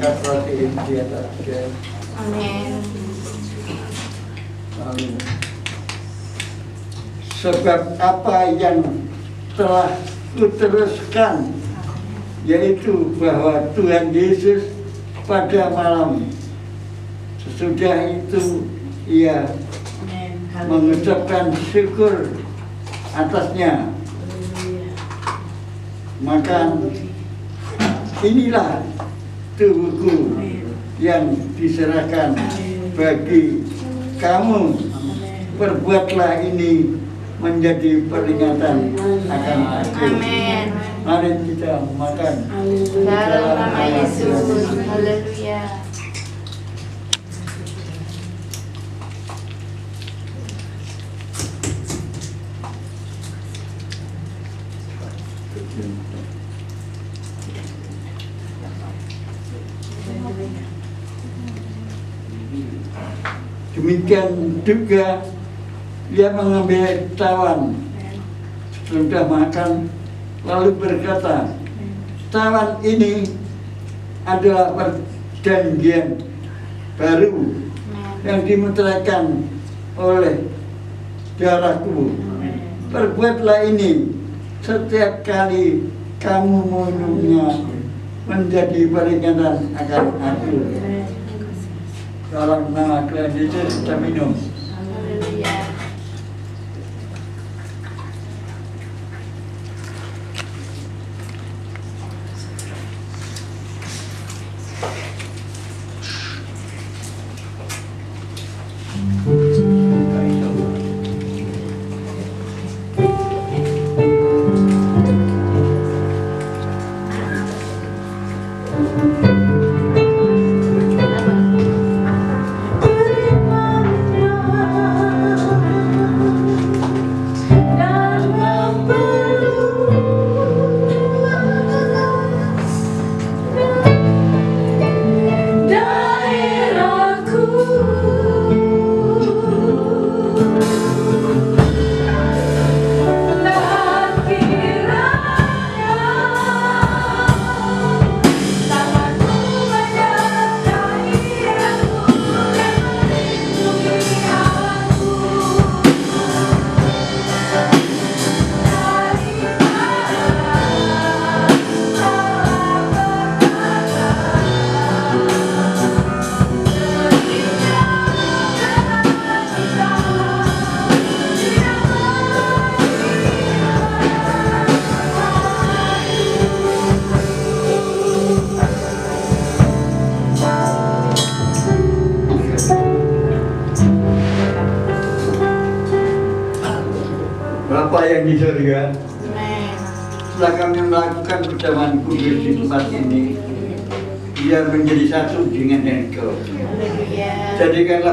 angkat roti ini di atasnya. Amin. Amin. Sebab apa yang telah kuteruskan, yaitu bahwa Tuhan Yesus pada malam sesudah itu ia mengucapkan syukur atasnya, maka inilah tubuhku yang diserahkan bagi kamu, perbuatlah ini menjadi peringatan akan aku. Amin. Mari kita makan Dalam nama Yesus. Haleluya. Demikian juga dia mengambil tawan sudah makan, lalu berkata, tawan ini adalah perjanjian baru yang dimutrakan oleh darahku. Perbuatlah ini setiap kali kamu minumnya menjadi peringatan akan aku. Dalam nama Tuhan Yesus kita minum. Haleluya. Bapa yang di surga, Amin. setelah kami melakukan perjamuan kudus di tempat ini, biar menjadi satu dengan Engkau. Haleluya. Jadikanlah